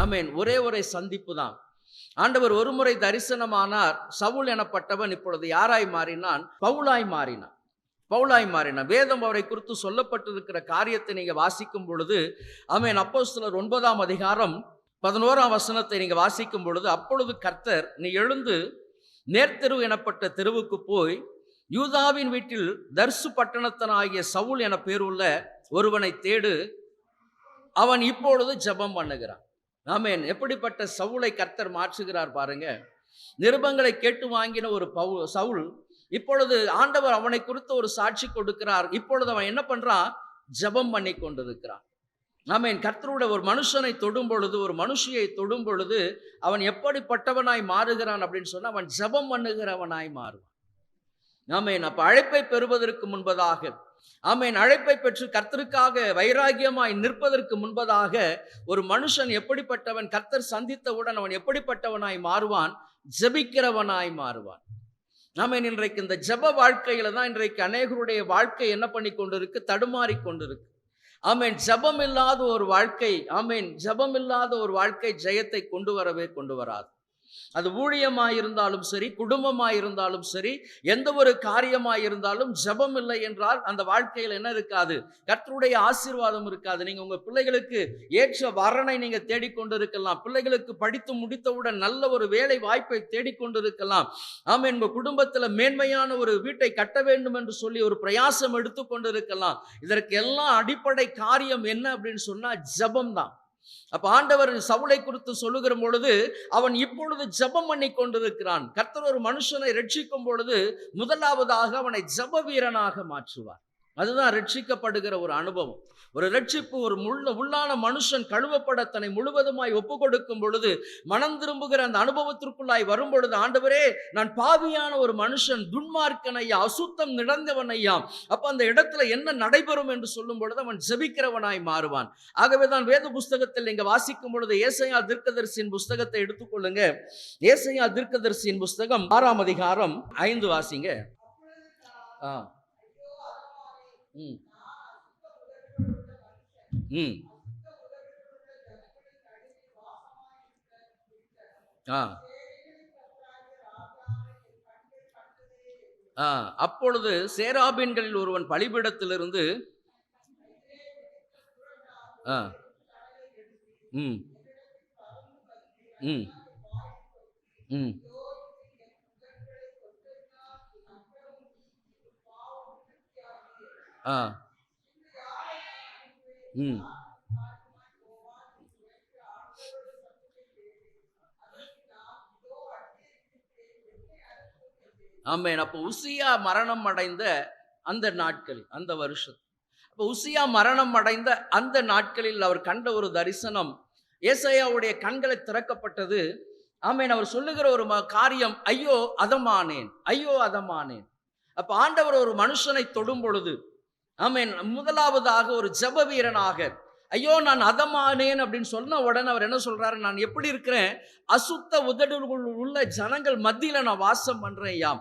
ஆமென். ஒரே ஒரு சந்திப்பு தான். ஆண்டவர் ஒருமுறை தரிசனமானார். சவுல் எனப்பட்டவன் இப்பொழுது யாராய் மாறினான்? பவுலாய் மாறினான். பவுலாய் மாறினான். வேதம் அவரை குறித்து சொல்லப்பட்டிருக்கிற காரியத்தை நீங்க வாசிக்கும் பொழுது, ஆமென், அப்போஸ்தலர் 9ஆம் அதிகாரம் 11ஆம் வசனத்தை நீங்க வாசிக்கும் பொழுது, அப்பொழுது கர்த்தர், நீ எழுந்து நேர்த்தெரு எனப்பட்ட தெருவுக்கு போய் யூதாவின் வீட்டில் தர்சு பட்டணத்தனாகிய சவுல் என பேருள்ள ஒருவனை தேடு, அவன் இப்பொழுது ஜெபம் பண்ணுகிறான். ஆமென். எப்படிப்பட்ட சவுலை கர்த்தர் மாற்றுகிறார் பாருங்க. நிருபங்களை கேட்டு வாங்கின ஒரு சவுல் இப்பொழுது ஆண்டவர் அவனை குறித்து ஒரு சாட்சி கொடுக்கிறார். இப்பொழுது அவன் என்ன பண்றான்? ஜெபம் பண்ணி கொண்டிருக்கிறான். ஆமென். கர்த்தருடைய ஒரு மனுஷனை தொடும் பொழுது, ஒரு மனுஷியை தொடும் பொழுது அவன் எப்படிப்பட்டவனாய் மாறுகிறான் அப்படின்னு சொன்னா, அவன் ஜெபம் பண்ணுகிறவனாய் மாறுவான். ஆமென். அப்ப அழைப்பை பெறுவதற்கு முன்பதாக, ஆமென், அழைப்பை பெற்று கர்த்தருக்காக வைராகியமாய் நிற்பதற்கு முன்பதாக ஒரு மனுஷன் எப்படிப்பட்டவன், கர்த்தர் சந்தித்தவுடன் அவன் எப்படிப்பட்டவனாய் மாறுவான்? ஜெபிக்கிறவனாய் மாறுவான். ஆமென். இன்றைக்கு இந்த ஜெப வாழ்க்கையில தான் இன்றைக்கு அநேகருடைய வாழ்க்கை என்ன பண்ணி கொண்டிருக்கு? தடுமாறி கொண்டிருக்கு. ஆமென். ஜெபம் இல்லாத ஒரு வாழ்க்கை, ஆமென், ஜெபம் இல்லாத ஒரு வாழ்க்கை ஜெயத்தை கொண்டு வரவே கொண்டு வராது. அது ஊழியமாயிருந்தாலும் சரி, குடும்பமாயிருந்தாலும் சரி, எந்த ஒரு காரியமாயிருந்தாலும் ஜெபம் இல்லை என்றால் அந்த வாழ்க்கையில் என்ன இருக்காது? கர்த்தருடைய ஆசீர்வாதம் இருக்காது. நீங்க உங்க பிள்ளைகளுக்கு ஏற்ற வரனை நீங்க தேடிக்கொண்டிருக்கலாம். பிள்ளைகளுக்கு படித்து முடித்தவுடன் நல்ல ஒரு வேலை வாய்ப்பை தேடிக்கொண்டிருக்கலாம். ஆமென். உங்க குடும்பத்துல மேன்மையான ஒரு வீட்டை கட்ட வேண்டும் என்று சொல்லி ஒரு பிரயாசம் எடுத்துக்கொண்டிருக்கலாம். இதற்கு எல்லாம் அடிப்படை காரியம் என்ன அப்படின்னு சொன்னா ஜெபம் தான். அப்ப ஆண்டவர் சவுலை குறித்து சொல்லுகிற பொழுது, அவன் இப்பொழுது ஜெபம் பண்ணி கொண்டிருக்கிறான். கர்த்தர் ஒரு மனுஷனை ரட்சிக்கும் பொழுது முதலாவதாக அவனை ஜெப வீரனாக மாற்றுவார். அதுதான் ரட்சிக்கப்படுகிற ஒரு அனுபவம். ஒரு ரட்சிப்பு, ஒரு உள்ளான மனுஷன் கழுவப்பட தன்னை முழுவதுமாய் ஒப்பு கொடுக்கும் பொழுது, மனம் திரும்புகிற அந்த அனுபவத்திற்குள்ளாய் வரும் பொழுது, ஆண்டவரே, நான் பாவியான ஒரு மனுஷன், துன்மார்க்கன் ஐயா, அசுத்தம் நிறைந்தவன் ஐயா, அப்ப அந்த இடத்துல என்ன நடைபெறும் என்று சொல்லும் பொழுது அவன் ஜெபிக்கிறவனாய் மாறுவான். ஆகவேதான் வேத புஸ்தகத்தில் நீங்க வாசிக்கும் பொழுது ஏசாயா தீர்க்கதரிசியின் புஸ்தகத்தை எடுத்துக்கொள்ளுங்க. ஏசாயா தீர்க்கதரிசியின் புஸ்தகம் 6ஆம் அதிகாரம் 5 வாசிங்க. ம் ம் ஆ ஆ அப்பொழுது சேராபீன்களில் ஒருவன் பலிபீடத்திலிருந்து ஆ ம் ம் ம் ஆ ம் ஆமென். அப்போ உசியா மரணம் அடைந்த அந்த நாட்களில், அந்த வருஷம், அப்போ உசியா மரணம் அடைந்த அந்த நாட்களில் அவர் கண்ட ஒரு தரிசனம், ஏசாயாவுடைய கண்களை திறக்கப்பட்டது. ஆமென். அவர் சொல்லுகிற ஒரு காரியம், ஐயோ அதமானேன், ஐயோ அதமானேன். அப்ப ஆண்டவர் ஒரு மனுஷனை தொடும் பொழுது, ஆமென், முதலாவதாக ஒரு ஜெப வீரனாக, ஐயோ நான் அதமானேன் அப்படின்னு சொன்ன உடனே அவர் என்ன சொல்றாரு? நான் எப்படி இருக்கிறேன்? அசுத்த உதடுகள் உள்ள ஜனங்கள் மத்தியில நான் வாசம் பண்றேன் ஐயா.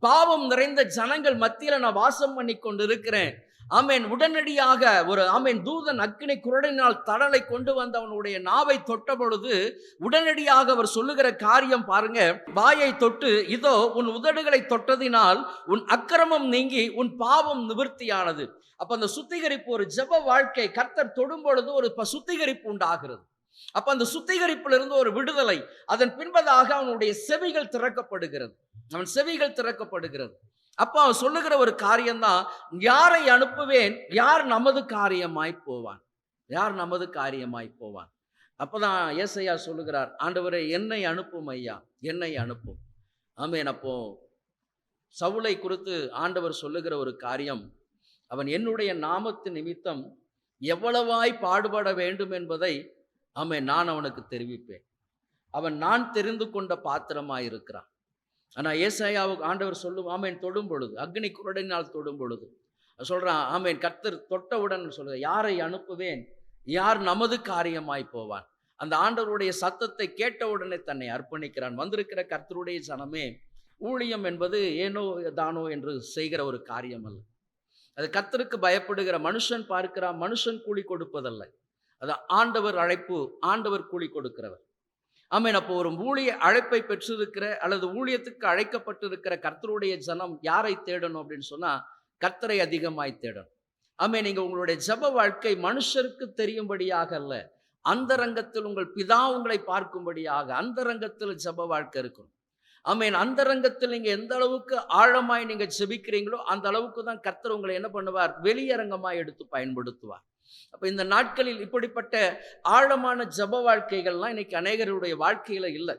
பாவம் நிறைந்த ஜனங்கள் மத்தியில நான் வாசம் பண்ணி கொண்டு இருக்கிறேன். ஆமென். உடனடியாக ஒரு ஆமென் தூதன் அக்கினி குரடினால் தடலை கொண்டு வந்து அவனுடைய நாவை தொட்ட பொழுது, உடனடியாக அவர் சொல்லுகிற காரியம் பாருங்க, வாயை தொட்டு, இதோ உன் உதடுகளை தொட்டதினால் உன் அக்கிரமம் நீங்கி உன் பாவம் நிவர்த்தியானது. அப்ப அந்த சுத்திகரிப்பு, ஒரு ஜெப வாழ்க்கை கர்த்தர் தொடும் பொழுது ஒரு சுத்திகரிப்பு உண்டாகிறது. அப்ப அந்த சுத்திகரிப்பிலிருந்து ஒரு விடுதலை, அதன் பின்பதாக அவனுடைய செவிகள் திறக்கப்படுகிறது. அவன் செவிகள் திறக்கப்படுகிறது. அப்ப அவன் சொல்லுகிற ஒரு காரியம்தான், யாரை அனுப்புவேன்? யார் நமது காரியமாய் போவான்? யார் நமது காரியமாய் போவான்? அப்பதான் ஏசாயா சொல்லுகிறார், ஆண்டவரே என்னை அனுப்பும் ஐயா, என்னை அனுப்பும். ஆமென். அப்போ சவுலை குறித்து ஆண்டவர் சொல்லுகிற ஒரு காரியம், அவன் என்னுடைய நாமத்து நிமித்தம் எவ்வளவாய் பாடுபட வேண்டும் என்பதை ஆமென் நான் அவனுக்கு தெரிவிப்பேன். அவன் நான் தெரிந்து கொண்ட பாத்திரமாய் இருக்கிறான். ஆனா ஏசாயாவுக்கு ஆண்டவர் சொல்லும், ஆமென், தொடும் பொழுது, அக்னி குரடினால் தொடும் பொழுது சொல்றான், ஆமென், கர்த்தர் தொட்டவுடன் சொல்ற, யாரை அனுப்புவேன்? யார் நமது காரியமாய் போவான்? அந்த ஆண்டவருடைய சத்தத்தை கேட்டவுடனே தன்னை அர்ப்பணிக்கிறான். வந்திருக்கிற கர்த்தருடைய ஜனமே, ஊழியம் என்பது ஏனோ தானோ என்று செய்கிற ஒரு காரியம் அல்ல. அது கர்த்தருக்கு பயப்படுகிற மனுஷன் பார்க்கிறான், மனுஷன் கூலி கொடுப்பதல்ல. அது ஆண்டவர் அழைப்பு, ஆண்டவர் கூலி கொடுக்கிறவர். ஆமென். அப்போ ஒரு ஊழிய அழைப்பை பெற்றிருக்கிற அல்லது ஊழியத்துக்கு அழைக்கப்பட்டிருக்கிற கர்த்தருடைய ஜனம் யாரை தேடணும் அப்படின்னு சொன்னா, கர்த்தரை அதிகமாய் தேடணும். ஆமென். நீங்க உங்களுடைய ஜெப வாழ்க்கை மனுஷருக்கு தெரியும்படியாக அல்ல, அந்தரங்கத்தில் உங்கள் பிதா உங்களை பார்க்கும்படியாக அந்தரங்கத்தில் ஜெப வாழ்க்கை இருக்கும். ஆமென். அந்தரங்கத்தில் நீங்க எந்த அளவுக்கு ஆழமாய் நீங்க ஜெபிக்கிறீங்களோ அந்த அளவுக்கு தான் கர்த்தர் உங்களை என்ன பண்ணுவார், வெளியரங்கமாய் எடுத்து பயன்படுத்துவார். அப்ப இந்த நாட்களில் இப்படிப்பட்ட ஆழமான ஜெப வாழ்க்கைகள்லாம் இன்னைக்கு அநேகருடைய வாழ்க்கையில இல்லை.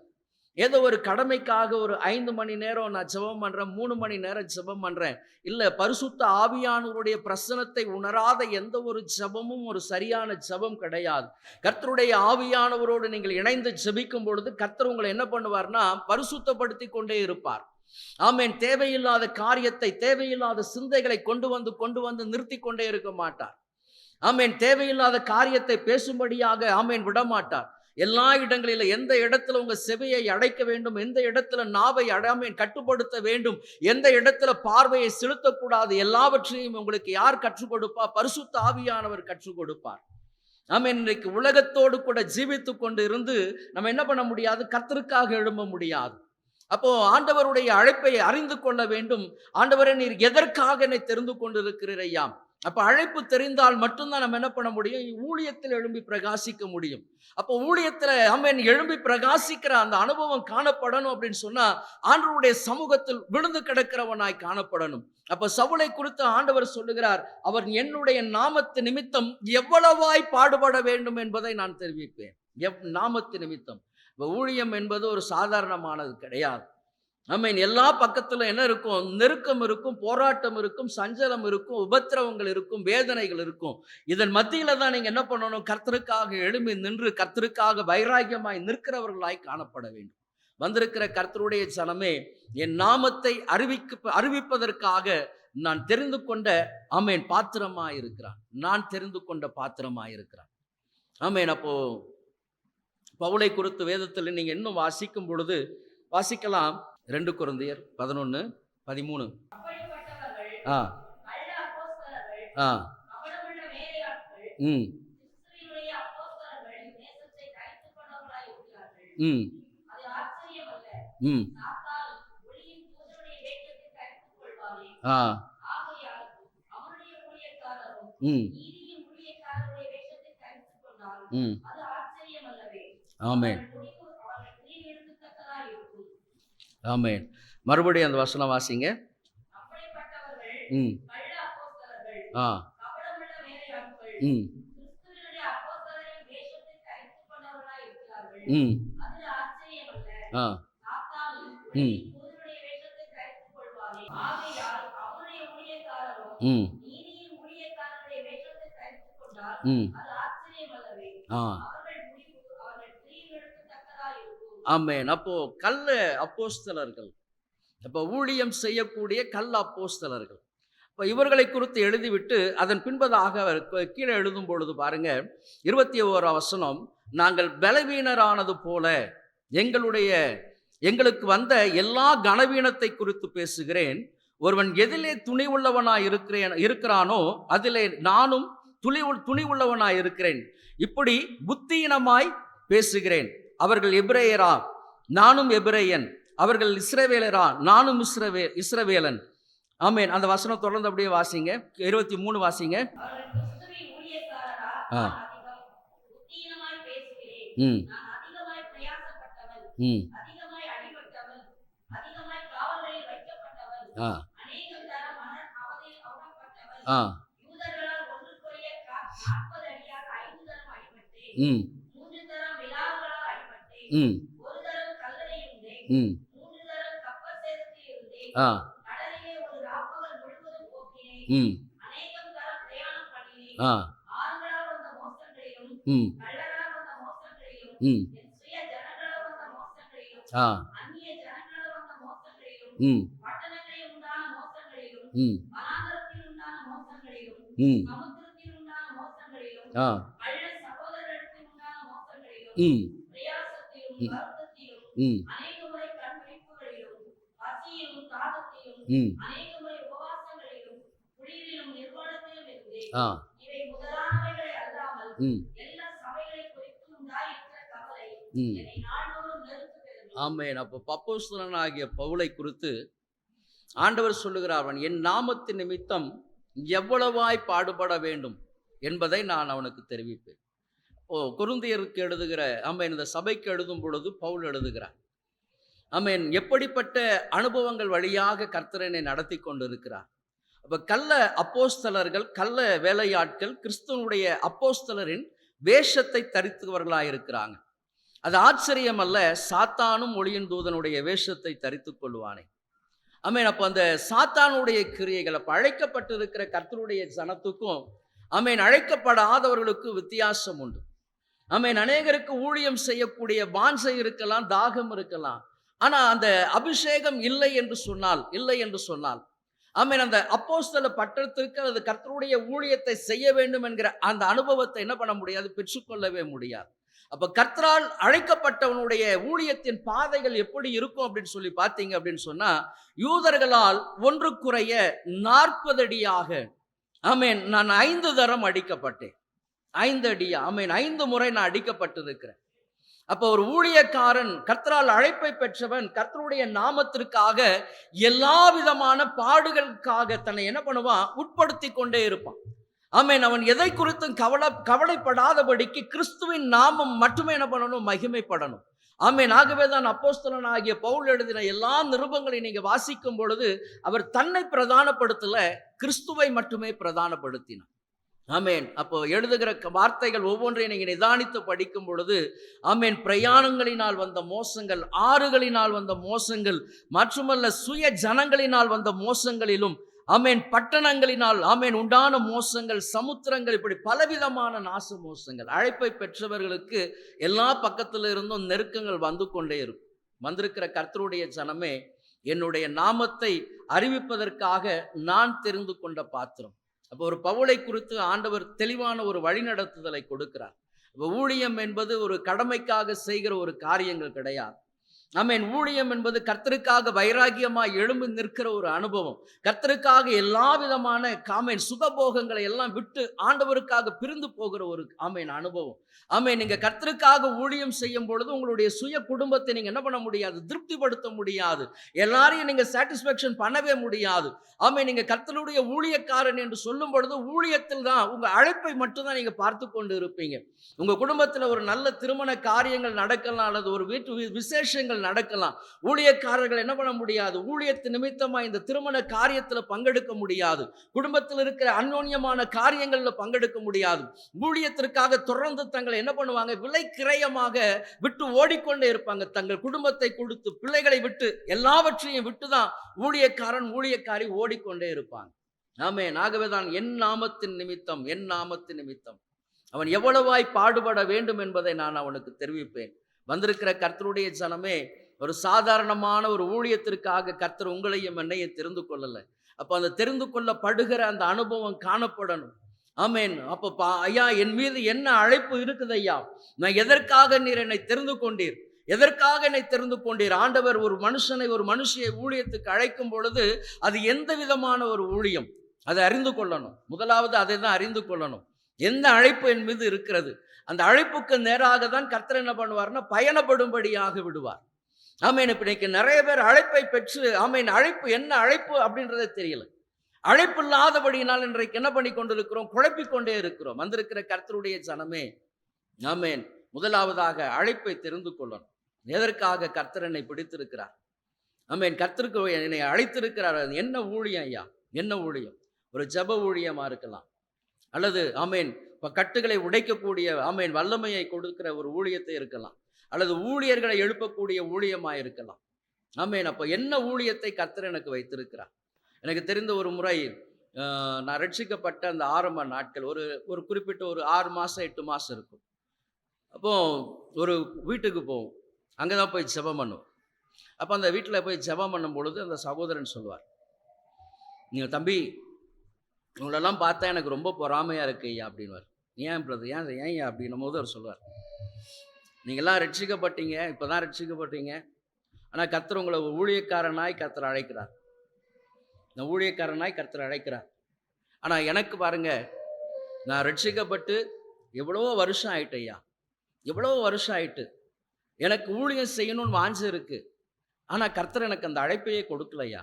ஏதோ ஒரு கடமைக்காக ஒரு 5 மணி நேரம் நான் ஜெபம் பண்றேன், 3 மணி நேரம் ஜெபம் பண்றேன். இல்ல, பரிசுத்த ஆவியானவருடைய பிரசன்னத்தை உணராத எந்த ஒரு ஜெபமும் ஒரு சரியான ஜெபம் கிடையாது. கர்த்தருடைய ஆவியானவரோடு நீங்கள் இணைந்து ஜெபிக்கும் பொழுது கர்த்தர் உங்களை என்ன பண்ணுவார்னா பரிசுத்தப்படுத்தி கொண்டே இருப்பார். ஆமென். தேவையில்லாத காரியத்தை, தேவையில்லாத சிந்தைகளை கொண்டு வந்து நிறுத்தி கொண்டே இருக்க மாட்டார். ஆமென். தேவையில்லாத காரியத்தை பேசும்படியாக ஆமென் விடமாட்டார். எல்லா இடங்களிலும் எந்த இடத்துல உங்க செவியை அடைக்க வேண்டும், எந்த இடத்துல நாவை ஆமென் கட்டுப்படுத்த வேண்டும், எந்த இடத்துல பார்வையை செலுத்தக்கூடாது, எல்லாவற்றையும் உங்களுக்கு யார் கற்றுக் கொடுப்பா? பரிசுத்த ஆவியானவர் கற்றுக் கொடுப்பார். ஆமென். இன்றைக்கு உலகத்தோடு கூட ஜீவித்துக் கொண்டு இருந்து நம்ம என்ன பண்ண முடியாது, கர்த்தருக்காக எழும்ப முடியாது. அப்போ ஆண்டவருடைய அழைப்பை அறிந்து கொள்ள வேண்டும். ஆண்டவரே, நீர் எதற்காக என்னை தெரிந்து கொண்டிருக்கிறீர் ஐயா? அப்ப அழைப்பு தெரிந்தால் மட்டும்தான் நம்ம என்ன பண்ண முடியும், ஊழியத்தில் எழும்பி பிரகாசிக்க முடியும். அப்போ ஊழியத்துல ஆமென் எழும்பி பிரகாசிக்கிற அந்த அனுபவம் காணப்படணும் அப்படின்னு சொன்னா ஆண்டவருடைய சமூகத்தில் விழுந்து கிடக்கிறவனாய் காணப்படணும். அப்ப சவுலை குறித்து ஆண்டவர் சொல்லுகிறார், அவர் என்னுடைய நாமத்து நிமித்தம் எவ்வளவாய் பாடுபட வேண்டும் என்பதை நான் தெரிவிப்பேன். நாமத்து நிமித்தம். ஊழியம் என்பது ஒரு சாதாரணமானது கிடையாது. ஆமென். எல்லா பக்கத்துல என்ன இருக்கும், நெருக்கம் இருக்கும், போராட்டம் இருக்கும், சஞ்சலம் இருக்கும், உபத்திரவங்கள் இருக்கும், வேதனைகள் இருக்கும். இதன் மத்தியில தான் நீங்க என்ன பண்ணணும், கர்த்தருக்காக எழும்பி நின்று கர்த்தருக்காக வைராக்கியமாய் நிற்கிறவர்களாய் காணப்பட வேண்டும். வந்திருக்கிற கர்த்தருடைய ஜனமே, என் நாமத்தை அறிவிப்பதற்காக நான் தெரிந்து கொண்ட ஆமென் பாத்திரமாய் இருக்கிறான். நான் தெரிந்து கொண்ட பாத்திரமாய் இருக்கிறான். ஆமென். அப்போ பவுலை குறித்து வேதத்தில் நீங்க இன்னும் வாசிக்கும் பொழுது வாசிக்கலாம். 2 கொரிந்தியர் 11:13. ஆ ஆ ம் ம் ம் ஆ ம் ம் ஆமென். ஆமென். மறுபடியும் அந்த வசனம் வாசிங்க. ம் ஆ ம் ம் ஆ ம் ம் ம் ஆ ஆமென். அப்போ கள்ள அப்போஸ்தலர்கள், அப்போ ஊழியம் செய்யக்கூடிய கள்ள அப்போஸ்தலர்கள். இப்போ இவர்களை குறித்து எழுதிவிட்டு அதன் பின்பதாக அவர் கீழே எழுதும் பொழுது பாருங்க, 21 வசனம், நாங்கள் பலவீனரானது போல எங்களுக்கு வந்த எல்லா கனவீனத்தை குறித்து பேசுகிறேன். ஒருவன் எதிலே துணிவுள்ளவனாய் இருக்கிறானோ அதிலே நானும் துணிவுள்ளவனாய் இருக்கிறேன். இப்படி புத்தியினமாய் பேசுகிறேன். அவர்கள் எபிரேயரா, நானும் எபிரேயன். அவர்கள் இஸ்ரவேலரா, நானும் இஸ்ரவேலன். ஆமென். அந்த வசனம் தொடர்ந்து அப்படியே வாசிங்க. 23 வாசிங்க. ம் ம் ஆ ஆ ம் ம் ம் ஆ ம் ஆ ம் ம் ஆ ம் ம் ம் ஆ ம் ம் ம் ஆ ம் ம். ஆமென். அப்போ அப்போஸ்தலனாகிய பவுலை குறித்து ஆண்டவர் சொல்லுகிறார், அவன் என் நாமத்தின் நிமித்தம் எவ்வளவாய் பாடுபட வேண்டும் என்பதை நான் அவனுக்கு தெரிவிப்பேன். கொரிந்தியருக்கு எழுதுகிற ஆமென், இந்த சபைக்கு எழுதும் பொழுது பவுல் எழுதுகிறார். ஆமென், எப்படிப்பட்ட அனுபவங்கள் வழியாக கர்த்தர் என்னை நடத்தி கொண்டிருக்கிறார். அப்ப கள்ள அப்போஸ்தலர்கள், கள்ள வேலையாட்கள் கிறிஸ்துவனுடைய அப்போஸ்தலரின் வேஷத்தை தரித்தவர்களாக இருக்கிறாங்க. அது ஆச்சரியம் அல்ல, சாத்தானும் ஒளியின் தூதனுடைய வேஷத்தை தரித்துக் கொள்வானே. ஆமென். அப்ப அந்த சாத்தானுடைய கிரியைகள், அப்ப அழைக்கப்பட்டிருக்கிற கர்த்தருடைய ஜனத்துக்கும் ஆமென் அழைக்கப்படாதவர்களுக்கு வித்தியாசம் உண்டு. ஆமென். அநேகருக்கு ஊழியம் செய்யக்கூடிய வாஞ்சை இருக்கலாம், தாகம் இருக்கலாம். ஆனா அந்த அபிஷேகம் இல்லை என்று சொன்னால் ஆமென், அந்த அப்போஸ்தல பட்டத்திற்கு அல்லது கர்த்தருடைய ஊழியத்தை செய்ய வேண்டும் என்கிற அந்த அனுபவத்தை என்ன பண்ண முடியாது, பெற்றுக்கொள்ளவே முடியாது. அப்ப கர்த்தரால் அழைக்கப்பட்டவனுடைய ஊழியத்தின் பாதைகள் எப்படி இருக்கும் அப்படின்னு சொல்லி பார்த்தீங்க அப்படின்னு சொன்னா, யூதர்களால் ஒன்று குறைய 40 அடியாக ஆமென் நான் 5 தரம் அடிக்கப்பட்டேன். 5 அடியா ஆமென், 5 முறை நான் அடிக்கப்பட்டிருக்கிறேன். அப்போ ஒரு ஊழியக்காரன், கர்த்தரால் அழைப்பை பெற்றவன், கர்த்தருடைய நாமத்திற்காக எல்லா விதமான பாடுகளுக்காக தன்னை என்ன பண்ணுவான், உட்படுத்தி கொண்டே இருப்பான். ஆமென். அவன் எதை குறித்தும் கவலைப்படாதபடிக்கு கிறிஸ்துவின் நாமம் மட்டுமே என்ன பண்ணணும், மகிமைப்படணும். ஆமென். ஆகவே தான் அப்போஸ்தலனாகிய பவுல் எழுதின எல்லா நிருபங்களை நீங்க வாசிக்கும் பொழுது அவர் தன்னை பிரதானப்படுத்தல, கிறிஸ்துவை மட்டுமே பிரதானப்படுத்தினார். ஆமென். அப்போ எழுதுகிற வார்த்தைகள் ஒவ்வொன்றையும் நீங்க நிதானித்து படிக்கும் பொழுது ஆமென், பிரயாணங்களினால் வந்த மோசங்கள், ஆறுகளினால் வந்த மோசங்கள், மற்றுமல்ல சுய ஜனங்களினால் வந்த மோசங்களிலும் ஆமென், பட்டணங்களினால் ஆமென் உண்டான மோசங்கள், சமுத்திரங்கள், இப்படி பலவிதமான நாச மோசங்கள். அழைப்பை பெற்றவர்களுக்கு எல்லா பக்கத்துல இருந்தும் நெருக்கங்கள் வந்து கொண்டே இருக்கும். வந்திருக்கிற கர்த்தருடைய ஜனமே, என்னுடைய நாமத்தை அறிவிப்பதற்காக நான் தெரிந்து கொண்ட பாத்திரம். அப்போ ஒரு பவுலை குறித்து ஆண்டவர் தெளிவான ஒரு வழிநடத்துதலை கொடுக்கிறார். அப்போ ஊழியம் என்பது ஒரு கடமைக்காக செய்கிற ஒரு காரியங்கள் கிடையாது. ஆமென். ஊழியம் என்பது கர்த்தருக்காக வைராகியமாய் எழும்பி நிற்கிற ஒரு அனுபவம். கர்த்தருக்காக எல்லா விதமான ஆமென் சுகபோகங்களை எல்லாம் விட்டு ஆண்டவருக்காக பிரிந்து போகிற ஒரு ஆமென் அனுபவம். ஆமென். நீங்க கர்த்தருக்காக ஊழியம் செய்யும் பொழுது உங்களுடைய சுய குடும்பத்தை நீங்க என்ன பண்ண முடியாது, திருப்திப்படுத்த முடியாது. எல்லாரையும் நீங்க சாட்டிஸ்ஃபேக்ஷன் பண்ணவே முடியாது. ஆமென். நீங்க கர்த்தருடைய ஊழியக்காரன் என்று சொல்லும் பொழுது ஊழியத்தில் தான் உங்க அழைப்பை மட்டும் தான் நீங்க பார்த்து கொண்டு இருப்பீங்க. உங்க குடும்பத்தில் ஒரு நல்ல திருமண காரியங்கள் நடக்கலாம், அல்லது ஒரு வீட்டு விசேஷங்கள் நடக்கலாம். ஊழியக்காரர்கள் என்ன பண்ண முடியாது, ஊழியத்து நிமித்தமா இந்த திருமண காரியத்தில் பங்கெடுக்க முடியாது. குடும்பத்தில் இருக்கிற அந்யோன்யமான காரியங்களில் பங்கெடுக்க முடியாது. ஊழியத்திற்காக தொடர்ந்து தங்களை என்ன பண்ணுவாங்க, விலை கிரயமாக விட்டு ஓடிக்கொண்டே இருப்பாங்க. தங்கள் குடும்பத்தை கொடுத்து, பிள்ளைகளை விட்டு, எல்லாவற்றையும் விட்டுதான் ஊழியக்காரி ஓடிக்கொண்டே இருப்பாங்க. ஆமென். ஆகவேதான் என் நாமத்தின் நிமித்தம் அவன் எவ்வளவாய் பாடுபட வேண்டும் என்பதை நான் அவனுக்கு தெரிவிப்பேன். வந்திருக்கிற கர்த்தருடைய ஜனமே, ஒரு சாதாரணமான ஒரு ஊழியத்திற்காக கர்த்தர் உங்களையும் என்னையும் தெரிந்து கொள்ளல. அப்ப அந்த தெரிந்து கொள்ளப்படுகிற அந்த அனுபவம் காணப்படணும். ஆமென். அப்ப ஐயா, என் மீது என்ன அழைப்பு இருக்குது ஐயா, நான் எதற்காக நீர் என்னை தெரிந்து கொண்டீர், ஆண்டவர் ஒரு மனுஷனை ஒரு மனுஷியை ஊழியத்துக்கு அழைக்கும் பொழுது அது எந்த விதமான ஒரு ஊழியம், அதை அறிந்து கொள்ளணும். முதலாவது அதை தான் அறிந்து கொள்ளணும். எந்த அழைப்பு என் மீது இருக்கிறது, அந்த அழைப்புக்கு நேராக தான் கர்த்தர் என்ன பண்ணுவார்னா பயணப்படும்படியாக விடுவார். ஆமென். இப்ப இன்னைக்கு நிறைய பேர் அழைப்பை பெற்று ஆமென், அழைப்பு என்ன அழைப்பு அப்படின்றதே தெரியல. அழைப்பு இல்லாதபடியினால் இன்றைக்கு என்ன பண்ணி கொண்டிருக்கிறோம், குழப்பிக்கொண்டே இருக்கிறோம். வந்திருக்கிற கர்த்தருடைய ஜனமே, ஆமென், முதலாவதாக அழைப்பை தெரிந்து கொள்ளணும். எதற்காக கர்த்தர் என்னை பிடித்திருக்கிறார், ஆமென், கர்த்தருக்கு என்னை அழைத்திருக்கிறார். என்ன ஊழியம் ஐயா, என்ன ஊழியம்? ஒரு ஜெப ஊழியமா இருக்கலாம், அல்லது ஆமென் கட்டுகளை உடைக்கக்கூடிய ஆமென் வல்லமையை கொடுக்கிற ஒரு ஊழியத்தை இருக்கலாம், அல்லது ஊழியர்களை எழுப்பக்கூடிய ஊழியமா இருக்கலாம். ஆமென். அப்போ என்ன ஊழியத்தை கர்த்தர் எனக்கு வைத்திருக்கிறார்? எனக்கு தெரிந்த ஒரு முறை நான் ரட்சிக்கப்பட்ட அந்த ஆரம்ப நாட்கள், ஒரு குறிப்பிட்ட ஒரு 6 மாதம் 8 மாதம் இருக்கும். அப்போ ஒரு வீட்டுக்கு போவோம், அங்கே தான் போய் ஜெபம் பண்ணுவோம். அப்போ அந்த வீட்டில் போய் ஜெபம் பண்ணும் பொழுது அந்த சகோதரன் சொல்வார், நீங்கள் தம்பி, உங்களெல்லாம் பார்த்தா எனக்கு ரொம்ப பொறாமையாக இருக்கு ஐயா அப்படின்வார். ஏன் பிரதர், ஏன் அப்படின்னும் போது அவர் சொல்வார், நீங்கள்லாம் ரட்சிக்கப்பட்டீங்க, இப்போ தான் ரட்சிக்கப்பட்டீங்க, ஆனால் கர்த்தர் உங்களை ஊழியக்காரனாய் கர்த்தர் அழைக்கிறார். நான் ஊழியக்காரனாய் கர்த்தர் அழைக்கிறார். ஆனால் எனக்கு பாருங்க, நான் ரட்சிக்கப்பட்டு எவ்வளோ வருஷம் ஆயிட்டு ஐயா, எவ்வளோ வருஷம் ஆயிட்டு. எனக்கு ஊழியம் செய்யணும்னு வாஞ்சை இருக்கு. ஆனா கர்த்தர் எனக்கு அந்த அழைப்பையே கொடுக்கலையா.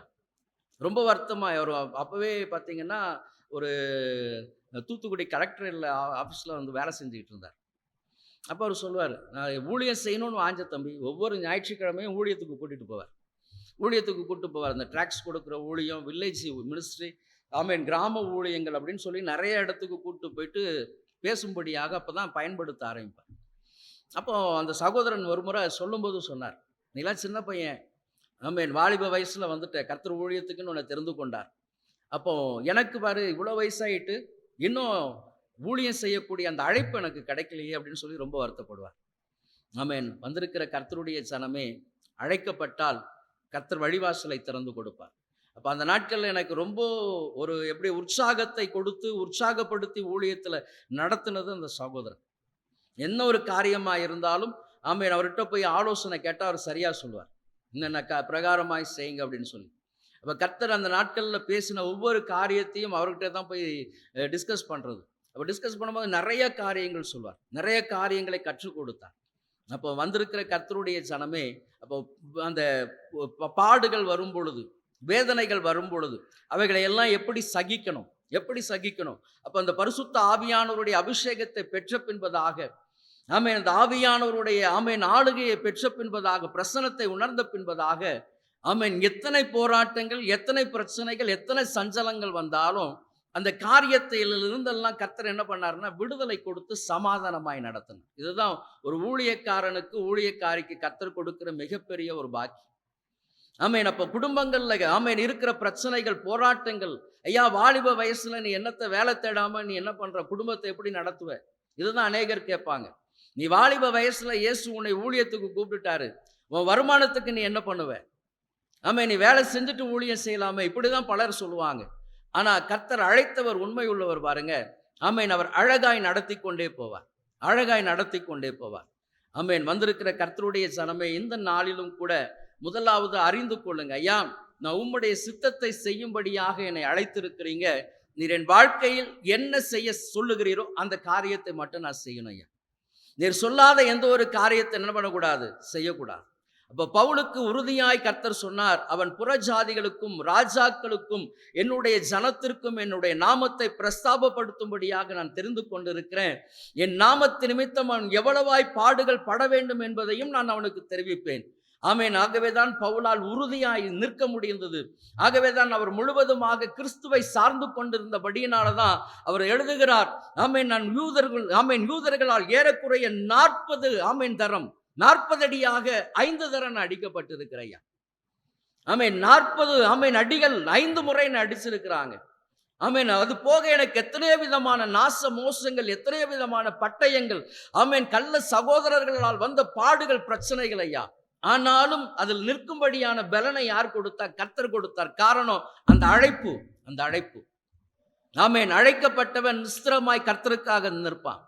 ரொம்ப வருத்தமா ஒரு அப்பவே பார்த்தீங்கன்னா, ஒரு தூத்துக்குடி கலெக்டர் ஆஃபீஸ்ல வந்து வேலை செஞ்சுக்கிட்டு இருந்தார். அப்ப அவரு சொல்லுவாரு, "நான் ஊழியம் செய்யணும்னு வாஞ்ச தம்பி." ஒவ்வொரு ஞாயிற்றுக்கிழமையும் ஊழியத்துக்கு கூட்டிட்டு போவார். ஊழியத்துக்கு கூட்டிட்டு போவார். அந்த ட்ராக்ஸ் கொடுக்குற ஊழியம், வில்லேஜ் மினிஸ்ட்ரி, கிராம ஊழியங்கள் அப்படின்னு சொல்லி நெறைய இடத்துக்கு கூட்டிட்டு போயிட்டு பேசும்படியாக அப்பதான் பயன்படுத்த ஆரம்பிப்பார். அப்போ அந்த சகோதரன் ஒரு முறை சொல்லும்போது சொன்னார், "நீலாம் சின்ன பையன். வாலிப வயசுல வந்துட்ட. கர்த்தர் ஊழியத்துக்குன்னு உன்னை தெரிந்து கொண்டார். அப்போ எனக்கு பாரு இவ்வளோ வயசாயிட்டு இன்னும் ஊழியம் செய்யக்கூடிய அந்த அழைப்பு எனக்கு கிடைக்கலையே" அப்படின்னு சொல்லி ரொம்ப வருத்தப்படுவார். வந்திருக்கிற கர்த்தருடைய ஜனமே, அழைக்கப்பட்டால் கர்த்தர் வழிவாசலை திறந்து கொடுப்பார். அப்ப அந்த நாட்கள்ல எனக்கு ரொம்ப ஒரு எப்படி உற்சாகத்தை கொடுத்து உற்சாகப்படுத்தி ஊழியத்துல நடத்தினது அந்த சகோதரன். என்ன ஒரு காரியமா இருந்தாலும் அவர்கிட்ட போய் ஆலோசனை கேட்டா அவர் சரியா சொல்லுவார். என்னென்ன பிரகாரமாய் செய்யுங்க அப்படின்னு சொல்லி. அப்ப கர்த்தர் அந்த நாட்கள்ல பேசின ஒவ்வொரு காரியத்தையும் அவர்கிட்ட தான் போய் டிஸ்கஸ் பண்றது. அப்ப டிஸ்கஸ் பண்ணும்போது நிறைய காரியங்கள் சொல்வார். நிறைய காரியங்களை கற்றுக் கொடுத்தார். அப்போ வந்திருக்கிற கர்த்தருடைய ஜனமே, அப்போ அந்த பாடுகள் வரும் பொழுது, வேதனைகள் வரும் பொழுது, அவைகளை எல்லாம் எப்படி சகிக்கணும், எப்படி சகிக்கணும். அப்ப அந்த பரிசுத்த ஆவியானவருடைய அபிஷேகத்தை பெற்ற பின்பதாக, அந்த ஆவியானவருடைய ஆளுகையை பெற்ற பின்பதாக, பிரசனத்தை உணர்ந்த பின்பதாக, எத்தனை போராட்டங்கள், எத்தனை பிரச்சனைகள், எத்தனை சஞ்சலங்கள் வந்தாலும் அந்த காரியத்திலிருந்தெல்லாம் கர்த்தர் என்ன பண்ணாருன்னா விடுதலை கொடுத்து சமாதானமாய் நடத்தணும். இதுதான் ஒரு ஊழியக்காரனுக்கு, ஊழியக்காரிக்கு கர்த்தர் கொடுக்கிற மிகப்பெரிய ஒரு பாக்கியம். அப்ப குடும்பங்கள்ல இருக்கிற பிரச்சனைகள், போராட்டங்கள், ஐயா வாலிப வயசுல நீ என்னத்தை வேலை தேடாம நீ என்ன பண்ற, குடும்பத்தை எப்படி நடத்துவ? இதுதான் அநேகர் கேட்பாங்க. நீ வாலிப வயசுல இயேசு உன்னை ஊழியத்துக்கு கூப்பிட்டுட்டாரு, உன் வருமானத்துக்கு நீ என்ன பண்ணுவ? நீ வேலை செஞ்சுட்டு ஊழியம் செய்யலாமே, இப்படிதான் பலர் சொல்லுவாங்க. ஆனா கர்த்தர் அழைத்தவர் உண்மை உள்ளவர் பாருங்க. அவர் அழகாய் நடத்தி கொண்டே போவார், அழகாய் நடத்தி கொண்டே போவார். வந்திருக்கிற கர்த்தருடைய ஜனமே, இந்த நாளிலும் கூட முதலாவது அறிந்து கொள்ளுங்க, ஐயா நான் உம்முடைய சித்தத்தை செய்யும்படியாக என்னை அழைத்திருக்கிறீங்க. நீர் என் வாழ்க்கையில் என்ன செய்ய சொல்லுகிறீரோ அந்த காரியத்தை மட்டும் நான் செய்யணும் ஐயா. நீர் சொல்லாத எந்த ஒரு காரியத்தை என்ன பண்ணக்கூடாது, செய்யக்கூடாது. அப்ப பவுலுக்கு உறுதியாய் கர்த்தர் சொன்னார், அவன் புறஜாதிகளுக்கும் ராஜாக்களுக்கும் என்னுடைய ஜனத்திற்கும் என்னுடைய நாமத்தை பிரஸ்தாபப்படுத்தும்படியாக நான் தெரிந்து கொண்டிருக்கிறேன். என் நாமத்து நிமித்தம் அவன் எவ்வளவாய் பாடுகள் பட வேண்டும் என்பதையும் நான் அவனுக்கு தெரிவிப்பேன். ஆகவேதான் பவுலால் உறுதியாய் நிற்க முடிந்தது. ஆகவேதான் அவர் முழுவதுமாக கிறிஸ்துவை சார்ந்து கொண்டிருந்தபடியினாலதான் அவர் எழுதுகிறார், நான் யூதர்களால் ஏறக்குறைய 40 தரம் 40 அடியாக 5 தரம் அடிக்கப்பட்டிருக்கிறையா. 40 அடிகள் 5 முறை அடிச்சிருக்கிறாங்க. அது போக எனக்கு எத்தனையோ விதமான நாச மோசங்கள், எத்தனையோ விதமான பட்டயங்கள், கள்ள சகோதரர்களால் வந்த பாடுகள், பிரச்சனைகள் ஐயா. ஆனாலும் அதில் நிற்கும்படியான பலனை யார் கொடுத்தார்? கர்த்தர் கொடுத்தார். காரணம் அந்த அழைப்பு, அந்த அழைப்பு. அழைக்கப்பட்டவன் நிஸ்திரமாய் கர்த்தருக்காக நிற்பான்.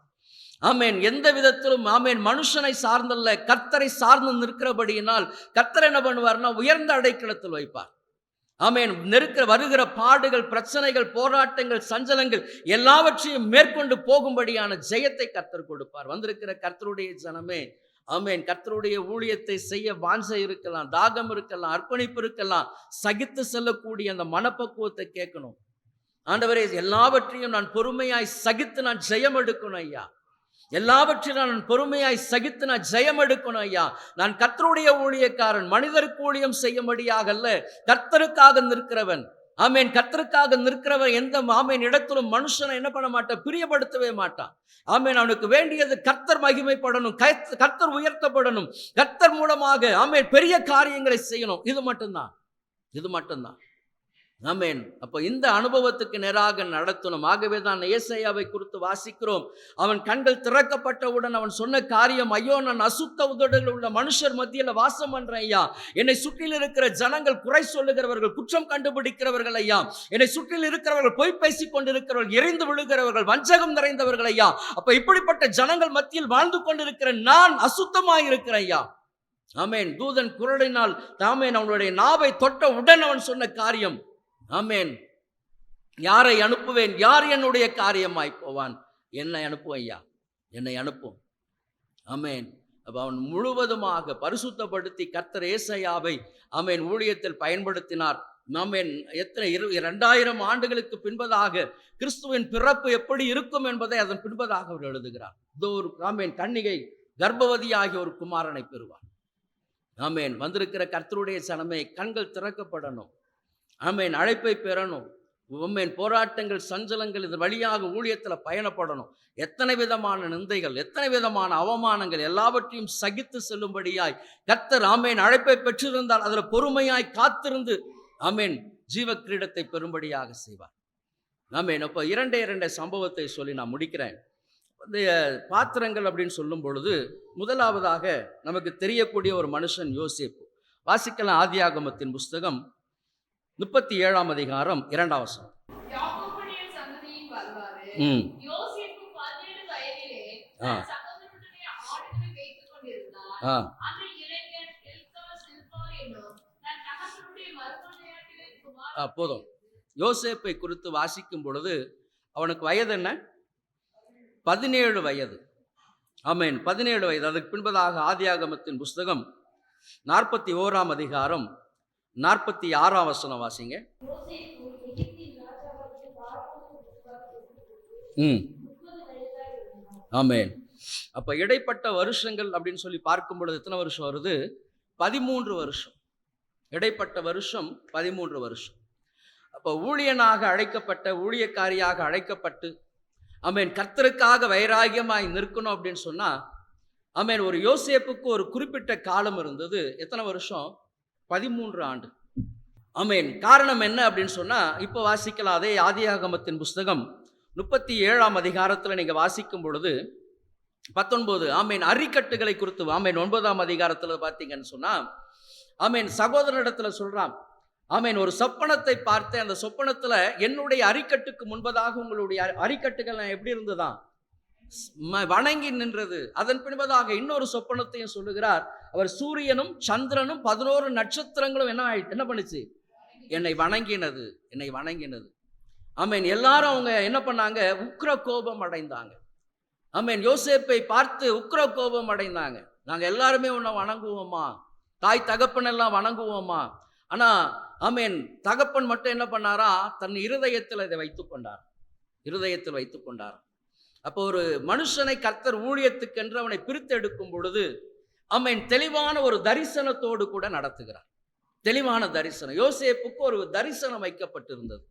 எந்த விதத்திலும் மனுஷனை சார்ந்தல்ல, கர்த்தரை சார்ந்து நிற்கிறபடியினால் கர்த்தர் என்ன பண்ணுவார்னா உயர்ந்த அடைக்கலத்தில் வைப்பார். வருகிற பாடுகள், பிரச்சனைகள், போராட்டங்கள், சஞ்சலங்கள் எல்லாவற்றையும் மேற்கொண்டு போகும்படியான ஜெயத்தை கர்த்தர் கொடுப்பார். வந்திருக்கிற கர்த்தருடைய ஜனமே, கர்த்தருடைய ஊழியத்தை செய்ய வாஞ்சை இருக்கலாம், தாகம் இருக்கலாம், அர்ப்பணிப்பு இருக்கலாம், சகித்து செல்லக்கூடிய அந்த மனப்பக்குவத்தை கேட்கணும். ஆண்டவரே, எல்லாவற்றையும் நான் பொறுமையாய் சகித்து நான் ஜெயம் எடுக்கணும் ஐயா. எல்லாவற்றையும் நான் பொறுமையாய் சகித்து நான் ஜெயம் எடுக்கணும் ஐயா. நான் கர்த்தருடைய ஊழியக்காரன், மனிதருக்கு ஊழியம் செய்யும்படியாக அல்ல, கர்த்தருக்காக நிற்கிறவன். கர்த்தருக்காக நிற்கிறவன் எந்த இடத்திலும் மனுஷனை என்ன பண்ண மாட்டான், பிரியப்படுத்தவே மாட்டான். அவனுக்கு வேண்டியது கர்த்தர் மகிமைப்படணும், கர்த்தர் உயர்த்தப்படணும், கர்த்தர் மூலமாக பெரிய காரியங்களை செய்யணும். இது மட்டும்தான், இது மட்டும்தான். அப்ப இந்த அனுபவத்துக்கு நேராக நடத்தணும். ஆகவே தான் ஏசாயாவை குறித்து வாசிக்கிறோம். அவன் கண்கள் திறக்கப்பட்டவுடன் அவன் சொன்ன காரியம், ஐயோ நான் அசுத்த உதடுகள் உள்ள மனுஷர் மத்தியில் வாசம் பண்றேன் ஐயா. என்னை சுற்றில் இருக்கிற ஜனங்கள் குறை சொல்லுகிறவர்கள், குற்றம் கண்டுபிடிக்கிறவர்கள் ஐயா. என்னை சுற்றில் இருக்கிறவர்கள் பொய் பேசிக் கொண்டிருக்கிறவர்கள், எரிந்து விழுகிறவர்கள், வஞ்சகம் நிறைந்தவர்கள் ஐயா. அப்ப இப்படிப்பட்ட ஜனங்கள் மத்தியில் வாழ்ந்து கொண்டிருக்கிற நான் அசுத்தமாய் இருக்கிறேன் ஐயா. தூதன் குரலினால் அவனுடைய நாவை தொட்ட உடன் அவன் சொன்ன காரியம், யாரை அனுப்புவேன், யார் என்னுடைய காரியமாய் போவான்? என்னை அனுப்பும் ஐயா, என்னை அனுப்பும். அப்ப அவன் முழுவதுமாக பரிசுத்தப்படுத்தி கர்த்தர் ஏசாயாவை ஆமென் ஊழியத்தில் பயன்படுத்தினார். ஆமென் 2000 ஆண்டுகளுக்கு பின்பதாக கிறிஸ்துவின் பிறப்பு எப்படி இருக்கும் என்பதை அதன் பின்பதாக அவர் எழுதுகிறார். இதோ ஒரு ஆமென் கன்னிகை கர்ப்பவதியாகிய ஒரு குமாரனை பெறுவார். ஆமென் வந்திருக்கிற கர்த்தருடைய சனமே, கண்கள் திறக்கப்படணும். ஆமென் அழைப்பை பெறணும். ஆமென் போராட்டங்கள் சஞ்சலங்கள் இது வழியாக ஊழியத்தில் பயணப்படணும். எத்தனை விதமான நிந்தைகள், எத்தனை விதமான அவமானங்கள் எல்லாவற்றையும் சகித்து செல்லும்படியாய் கர்த்தர் ஆமென் அழைப்பை பெற்றிருந்தால் அதில் பொறுமையாய் காத்திருந்து ஆமென் ஜீவ கிரீடத்தை பெறும்படியாக செய்வார். ஆமென். அப்போ இரண்டே சம்பவத்தை சொல்லி நான் முடிக்கிறேன். இந்த பாத்திரங்கள் அப்படின்னு சொல்லும் பொழுது முதலாவதாக நமக்கு தெரியக்கூடிய ஒரு மனுஷன் யோசேப்பு. வாசிக்கலாம் ஆதியாகமத்தின் புஸ்தகம் 37ஆம் அதிகாரம் 2ஆம் வசனம். போதும். யோசேப்பை குறித்து வாசிக்கும் பொழுது அவனுக்கு வயது என்ன? 17 வயது. ஆமென் 17 வயது. அதற்கு பின்பதாக ஆதியாகமத்தின் புஸ்தகம் 41ஆம் அதிகாரம் 46ஆம் வசனம் வாசிங்க. ஆமென். அப்ப இடைப்பட்ட வருஷங்கள் அப்படின்னு சொல்லி பார்க்கும் பொழுது எத்தனை வருஷம் வருது? 13 வருஷம். இடைப்பட்ட வருஷம் 13 வருஷம். அப்ப ஊழியனாக அழைக்கப்பட்ட, ஊழியக்காரியாக அழைக்கப்பட்டு ஆமென் கர்த்தருக்காக வைராகியமாய் நிற்கணும் அப்படின்னு சொன்னா ஆமென் ஒரு யோசேப்புக்கு ஒரு குறிப்பிட்ட காலம் இருந்தது. எத்தனை வருஷம்? 13 ஆண்டு. ஆமென். காரணம் என்ன அப்படின்னு சொன்னா இப்போ வாசிக்கலாம். அதே ஆதியாகமத்தின் புஸ்தகம் 37ஆம் அதிகாரத்தில் நீங்க வாசிக்கும் பொழுது 19 ஆமென் அரிக்கட்டுகளை குறித்து ஆமென் 9ஆம் அதிகாரத்தில் பார்த்தீங்கன்னு சொன்னா ஆமென் சகோதரனிடத்துல சொல்றான். ஆமென் ஒரு சொப்பனத்தை பார்த்தேன். அந்த சொப்பனத்துல என்னுடைய அரிக்கட்டுக்கு முன்பதாக உங்களுடைய அரிக்கட்டுகள் எப்படி இருந்ததா? வணங்கி நின்றது. அதன் பின்பதாக இன்னொரு சொப்பனத்தையும் சொல்லுகிறார். அவர் சூரியனும் சந்திரனும் 11 நட்சத்திரங்களும் என்ன பண்ணுச்சு? என்னை வணங்கினது, என்னை வணங்கினது. ஆமென். எல்லாரும் அவங்க என்ன பண்ணாங்க? உக்கிர கோபம் அடைந்தாங்க. ஆமென் யோசேப்பை பார்த்து உக்கிர கோபம் அடைந்தாங்க. நாங்க எல்லாருமே உன்னை வணங்குவோமா, தாய் தகப்பன் எல்லாம் வணங்குவோமா? ஆனா ஆமென் தகப்பன் மட்டும் என்ன பண்ணாரா? தன் இருதயத்தில் இதை வைத்துக் கொண்டார். இருதயத்தில் வைத்துக் கொண்டார். அப்போ ஒரு மனுஷனை கர்த்தர் ஊழியத்துக்கென்று அவனை பிரித்து எடுக்கும் பொழுது ஆமென் தெளிவான ஒரு தரிசனத்தோடு கூட நடத்துகிறார். தெளிவான தரிசனம். யோசேப்புக்கு ஒரு தரிசனம் வைக்கப்பட்டிருந்தது.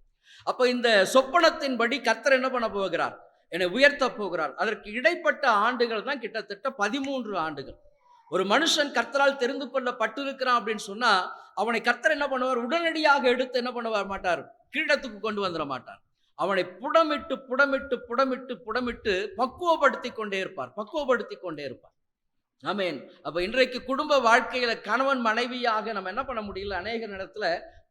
அப்போ இந்த சொப்பனத்தின்படி கர்த்தர் என்ன பண்ண போகிறார்? என்னை உயர்த்த போகிறார். அதற்கு இடைப்பட்ட ஆண்டுகள் தான் கிட்டத்தட்ட 13 ஆண்டுகள். ஒரு மனுஷன் கர்த்தரால் தெரிந்து கொள்ளப்பட்டிருக்கிறான் அப்படின்னு சொன்னா அவனை கர்த்தர் என்ன பண்ணுவார்? உடனடியாக எடுத்து என்ன பண்ண மாட்டார்? கிரீடத்துக்கு கொண்டு வந்துட மாட்டார். அவனை புடமிட்டு புடமிட்டு புடமிட்டு புடமிட்டு பக்குவப்படுத்தி கொண்டே இருப்பார். பக்குவப்படுத்தி கொண்டே இருப்பார். ஆமென். அப்ப இன்றைக்கு குடும்ப வாழ்க்கையில கணவன் மனைவியாக நம்ம என்ன பண்ண முடியல? அநேக நேரத்துல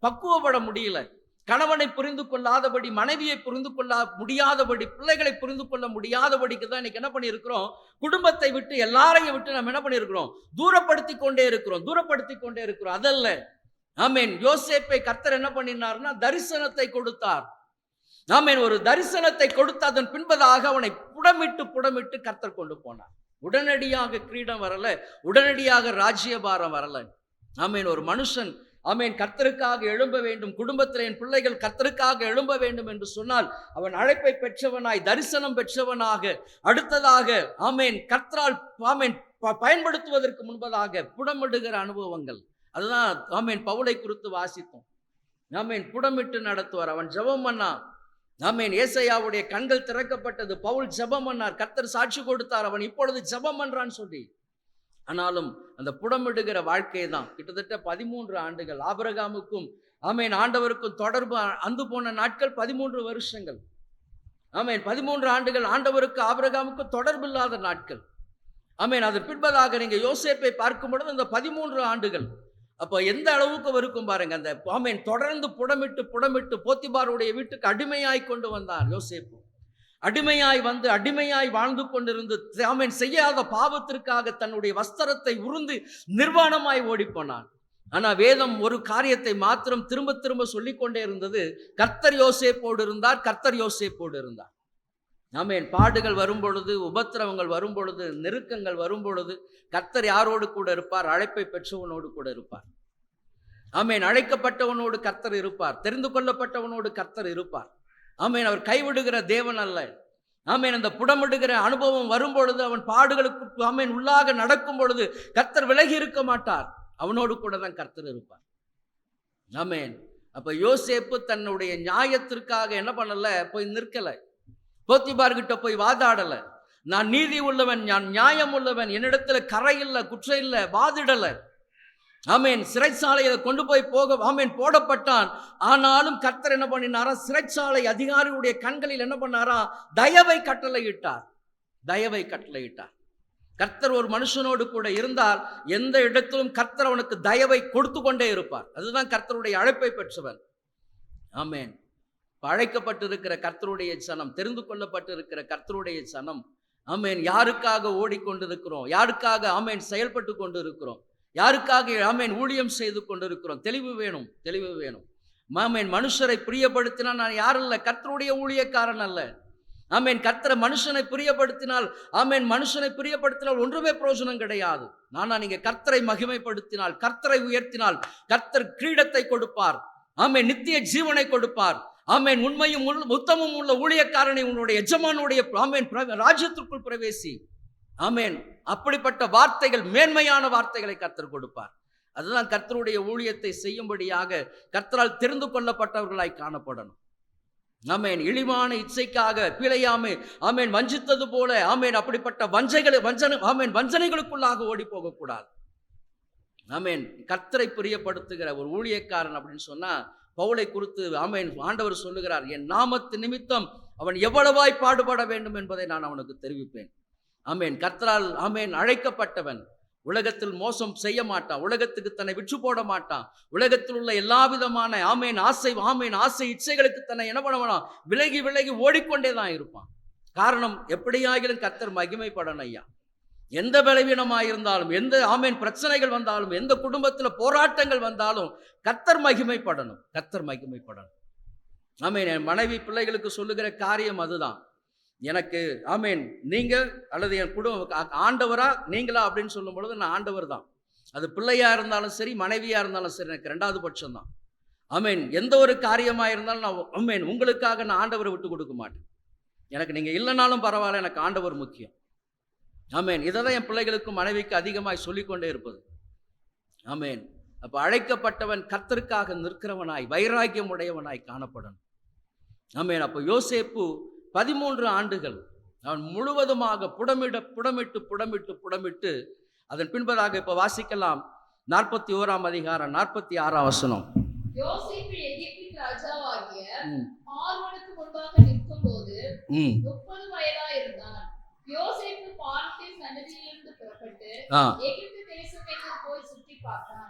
பக்குவப்பட முடியல. கணவனை புரிந்து கொள்ளாதபடி, மனைவியை புரிந்து கொள்ள முடியாதபடி, பிள்ளைகளை புரிந்து கொள்ள முடியாதபடிக்கு தான் இன்னைக்கு என்ன பண்ணியிருக்கிறோம்? குடும்பத்தை விட்டு எல்லாரையும் விட்டு நம்ம என்ன பண்ணியிருக்கிறோம்? தூரப்படுத்தி கொண்டே இருக்கிறோம். தூரப்படுத்தி கொண்டே இருக்கிறோம். அதல்ல. ஆமென். யோசேப்பை கர்த்தர் என்ன பண்ணினார்னா தரிசனத்தை கொடுத்தார். ஆமென். ஒரு தரிசனத்தை கொடுத்து அதன் பின்பதாக அவனை புடமிட்டு புடமிட்டு கர்த்தர் கொண்டு போனார். உடனடியாக கிரீடம் வரல, உடனடியாக ராஜ்யபாரம் வரல. ஆமென். ஒரு மனுஷன் ஆமென் கர்த்தருக்காக எழும்ப வேண்டும், குடும்பத்தில் என் பிள்ளைகள் கர்த்தருக்காக எழும்ப வேண்டும் என்று சொன்னால் அவன் அழைப்பை பெற்றவனாய், தரிசனம் பெற்றவனாக, அடுத்ததாக ஆமென் கர்த்தரால் ஆமென் பயன்படுத்துவதற்கு முன்பதாக புடமிடுகிற அனுபவங்கள். அதுதான் ஆமென் பவுலை குறித்து வாசித்தோம். ஆமென் புடமிட்டு நடத்துவார். அவன் ஜெபம் பண்ணான். ஆமென் ஏசாயாவுடைய கண்கள் திறக்கப்பட்டது. பவுல் ஜெபம் பண்ணார். கர்த்தர் சாட்சி கொடுத்தார். அவன் இப்பொழுது ஜெபம் பண்றான்னு சொல்லி. ஆனாலும் அந்த புடமிடுகிற வாழ்க்கை தான் கிட்டத்தட்ட 13 ஆண்டுகள். ஆபிரகாமுக்கும் ஆமென் ஆண்டவருக்கும் தொடர்பு அந்து போன நாட்கள் 13 வருஷங்கள். ஆமென் 13 ஆண்டுகள் ஆண்டவருக்கு ஆபிரகாமுக்கு தொடர்பு இல்லாத நாட்கள். ஆமென். அதன் பின்பதாக நீங்க யோசேப்பை பார்க்கும் பொழுது அந்த 13 ஆண்டுகள் அப்போ எந்த அளவுக்கு இருக்கும் பாருங்க. அந்த ஆமென் தொடர்ந்து புடமிட்டு புடமிட்டு போத்திபாருடைய வீட்டுக்கு அடிமையாய் கொண்டு வந்தார் யோசேப்பு. அடிமையாய் வந்து அடிமையாய் வாழ்ந்து கொண்டிருந்து ஆமென் செய்யாத பாவத்திற்காக தன்னுடைய வஸ்திரத்தை உருந்து நிர்வாணமாய் ஓடிப்போனான். ஆனா வேதம் ஒரு காரியத்தை மாத்திரம் திரும்ப திரும்ப சொல்லிக்கொண்டே இருந்தது. கர்த்தர் யோசேப்போடு இருந்தார், கர்த்தர் யோசேப்போடு இருந்தார். ஆமென். பாடுகள் வரும் பொழுது, உபத்திரவங்கள் வரும் பொழுது, நெருக்கங்கள் வரும் பொழுது கர்த்தர் யாரோடு கூட இருப்பார்? அழைப்பை பெற்றவனோடு கூட இருப்பார். ஆமென். அழைக்கப்பட்டவனோடு கர்த்தர் இருப்பார். தெரிந்து கொள்ளப்பட்டவனோடு கர்த்தர் இருப்பார். ஆமென். அவர் கைவிடுகிற தேவன் அல்ல. ஆமென். அந்த புடமிடுகிற அனுபவம் வரும் பொழுது, அவன் பாடுகளுக்கு ஆமென் உள்ளாக நடக்கும் பொழுது கர்த்தர் விலகி இருக்க மாட்டார். அவனோடு கூட தான் கர்த்தர் இருப்பார். ஆமென். அப்ப யோசேப்பு தன்னுடைய நியாயத்திற்காக என்ன பண்ணல? போய் நிற்கல. போத்திபார்கிட்ட போய் வாதாடல. நான் நீதி உள்ளவன், நான் நியாயம் உள்ளவன், என்னிடத்துல கரை இல்லை, குற்றம் இல்லை, வாதிடல. ஆமென். சிறைச்சாலையை கொண்டு போய் ஆமென் போடப்பட்டான். ஆனாலும் கர்த்தர் என்ன பண்ணினாரா? சிறைச்சாலை அதிகாரியுடைய கண்களில் என்ன பண்ணாரா? தயவை கட்டளையிட்டார். தயவை கட்டளையிட்டார். கர்த்தர் ஒரு மனுஷனோடு கூட இருந்தால் எந்த இடத்திலும் கர்த்தர் அவனுக்கு தயவை கொடுத்து கொண்டே இருப்பார். அதுதான் கர்த்தருடைய அழைப்பை பெற்றவன். ஆமென். அழைக்கப்பட்டிருக்கிற கர்த்தருடைய சனம், தெரிந்து கொள்ளப்பட்டிருக்கிற கர்த்தருடைய சனம், ஆமென், யாருக்காக ஓடிக்கொண்டிருக்கிறோம்? யாருக்காக ஆமென் செயல்பட்டு கொண்டிருக்கிறோம்? யாருக்காக ஆமென் ஊழியம் செய்து கொண்டிருக்கிறோம்? தெளிவு வேணும், தெளிவு வேணும். ஆமென். மனுஷரை பிரியப்படுத்தினா நான் யாரும் இல்லை, கர்த்தருடைய ஊழியக்காரன் அல்ல. ஆமென். கர்த்தரை மனுஷனை பிரியப்படுத்தினால், ஆமென், மனுஷனை பிரியப்படுத்தினால் ஒன்றுமே பிரயோஜனம் கிடையாது. நீங்க கர்த்தரை மகிமைப்படுத்தினால், கர்த்தரை உயர்த்தினால் கர்த்தர் கிரீடத்தை கொடுப்பார். ஆமென். நித்திய ஜீவனை கொடுப்பார். ஆமென். உண்மையும் உத்தமும் உள்ள ஊழியக்காரனை உன்னுடைய எஜமானுடைய ஆமென் ராஜ்யத்திற்குள் பிரவேசி. ஆமென். அப்படிப்பட்ட வார்த்தைகள், மேன்மையான வார்த்தைகளை கர்த்தர் கொடுப்பார். அதுதான் கர்த்தருடைய ஊழியத்தை செய்யும்படியாக கர்த்தரால் தெரிந்து கொள்ளப்பட்டவர்களாய் காணப்படணும். ஆமென். இழிவான இச்சைக்காக பிழையாமை ஆமென் வஞ்சித்தது போல ஆமென் அப்படிப்பட்ட வஞ்சனைகளுக்குள்ளாக ஓடி போகக்கூடாது. ஆமென். கர்த்தரை பிரியப்படுத்துகிற ஒரு ஊழியக்காரன் அப்படின்னு சொன்னா பவுலை குறித்து ஆமென் ஆண்டவர் சொல்லுகிறார், என் நாமத்து நிமித்தம் அவன் எவ்வளவாய் பாடுபட வேண்டும் என்பதை நான் அவனுக்கு தெரிவிப்பேன். ஆமென். கர்த்தரால் ஆமென் அழைக்கப்பட்டவன் உலகத்தில் மோசம் செய்ய மாட்டான். உலகத்துக்கு தன்னை விற்று போட மாட்டான். உலகத்தில் உள்ள எல்லா விதமான ஆமென் ஆசை இச்சைகளுக்கு தன்னை என்ன பண்ண விலகி விலகி ஓடிக்கொண்டே தான் இருப்பான். காரணம், எப்படியாகிலும் கர்த்தர் மகிமைப்படணும் ஐயா. எந்த பலவீனமாயிருந்தாலும், எந்த ஆமென் பிரச்சனைகள் வந்தாலும், எந்த குடும்பத்தில் போராட்டங்கள் வந்தாலும் கர்த்தர் மகிமைப்படணும். கர்த்தர் மகிமைப்படணும். ஆமென். என் மனைவி பிள்ளைகளுக்கு சொல்லுகிற காரியம் அதுதான். எனக்கு ஆமென் நீங்க அல்லது என் குடும்பம் ஆண்டவரா நீங்களா அப்படின்னு சொல்லும் பொழுது நான் ஆண்டவர் தான். அது பிள்ளையா இருந்தாலும் சரி, மனைவியா இருந்தாலும் சரி, எனக்கு ரெண்டாவது பட்சம் தான். ஆமென். எந்த ஒரு காரியமா இருந்தாலும் நான் ஆமென் உங்களுக்காக நான் ஆண்டவரை விட்டு கொடுக்க மாட்டேன். எனக்கு நீங்க இல்லைனாலும் பரவாயில்ல, எனக்கு ஆண்டவர் முக்கியம். ஆமென். இதை தான் என் பிள்ளைகளுக்கும் மனைவிக்கு அதிகமாய் சொல்லிக்கொண்டே இருப்பது. ஆமென். அப்ப அழைக்கப்பட்டவன் கர்த்தருக்காக நிற்கிறவனாய் வைராக்கியம் உடையவனாய் காணப்படணும். ஆமென். அப்ப யோசேப்பு 13 ஆண்டுகள் அவன் முழுவதுமாக புடமிட்டு அதன் பின்பதாக இப்ப வாசிக்கலாம் 41ஆம் அதிகாரம் 46ஆம் வசனம். யோசேப்பு எகிப்தின் ராஜாவாகிய பார்வோனுக்கு முன்பாக நிற்கும்போது 30 வயதாயிருந்தான். யோசேப்பு பார்வோனின் சன்னதியிலிருந்து புறப்பட்டு எகிப்து தேசம் எங்கும் போய் சுற்றி பார்த்தான்.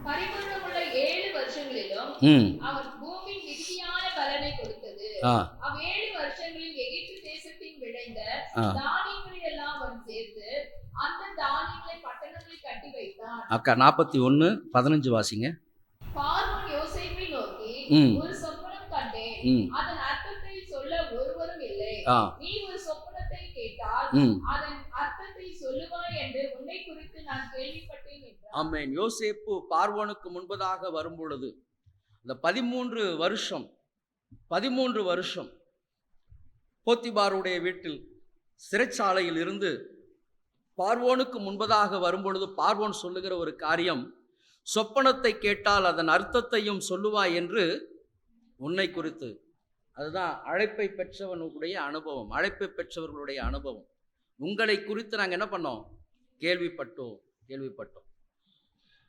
பரிபூரணமுள்ள 7 வருஷங்களிலும் அவர் பூமி மிகுதியான பலனை கொடுத்தது. அவ் 7 வருஷங்களில் எகிப்து தேசத்தின் விளைந்த தானியங்களை எல்லாம் அவன் சேர்த்து அந்த தானியங்களை பட்டணங்களில் கட்டி வைத்தான். அக்கா 41:15 வாசிங்க. பார்வோன் யோசேப்பை நோக்கி, ஒரு சொப்பனம் கண்டேன், அதன் அர்த்தத்தை சொல்ல ஒருவரும் இல்லை. நீ ஒரு சொப்பனத்தை கேட்டால் அதன் அர்த்தத்தை சொல்லுவாய் என்று உன்னை குறித்து நான் கேள்விப்பட்டேன் என்றான். ஆமென். யோசேப்பு பார்வோனுக்கு முன்பதாக வரும் பொழுது இந்த 13 வருஷம் போத்திபாருடைய வீட்டில் சிறைச்சாலையில் இருந்து பார்வோனுக்கு முன்பதாக வரும்பொழுது பார்வோன் சொல்லுகிற ஒரு காரியம், சொப்பனத்தை கேட்டால் அதன் அர்த்தத்தையும் சொல்லுவாய் என்று உன்னை குறித்து. அதுதான் அழைப்பை பெற்றவனுடைய அனுபவம், அழைப்பை பெற்றவர்களுடைய அனுபவம். உங்களை குறித்து நாங்கள் என்ன பண்ணோம்? கேள்விப்பட்டோம்.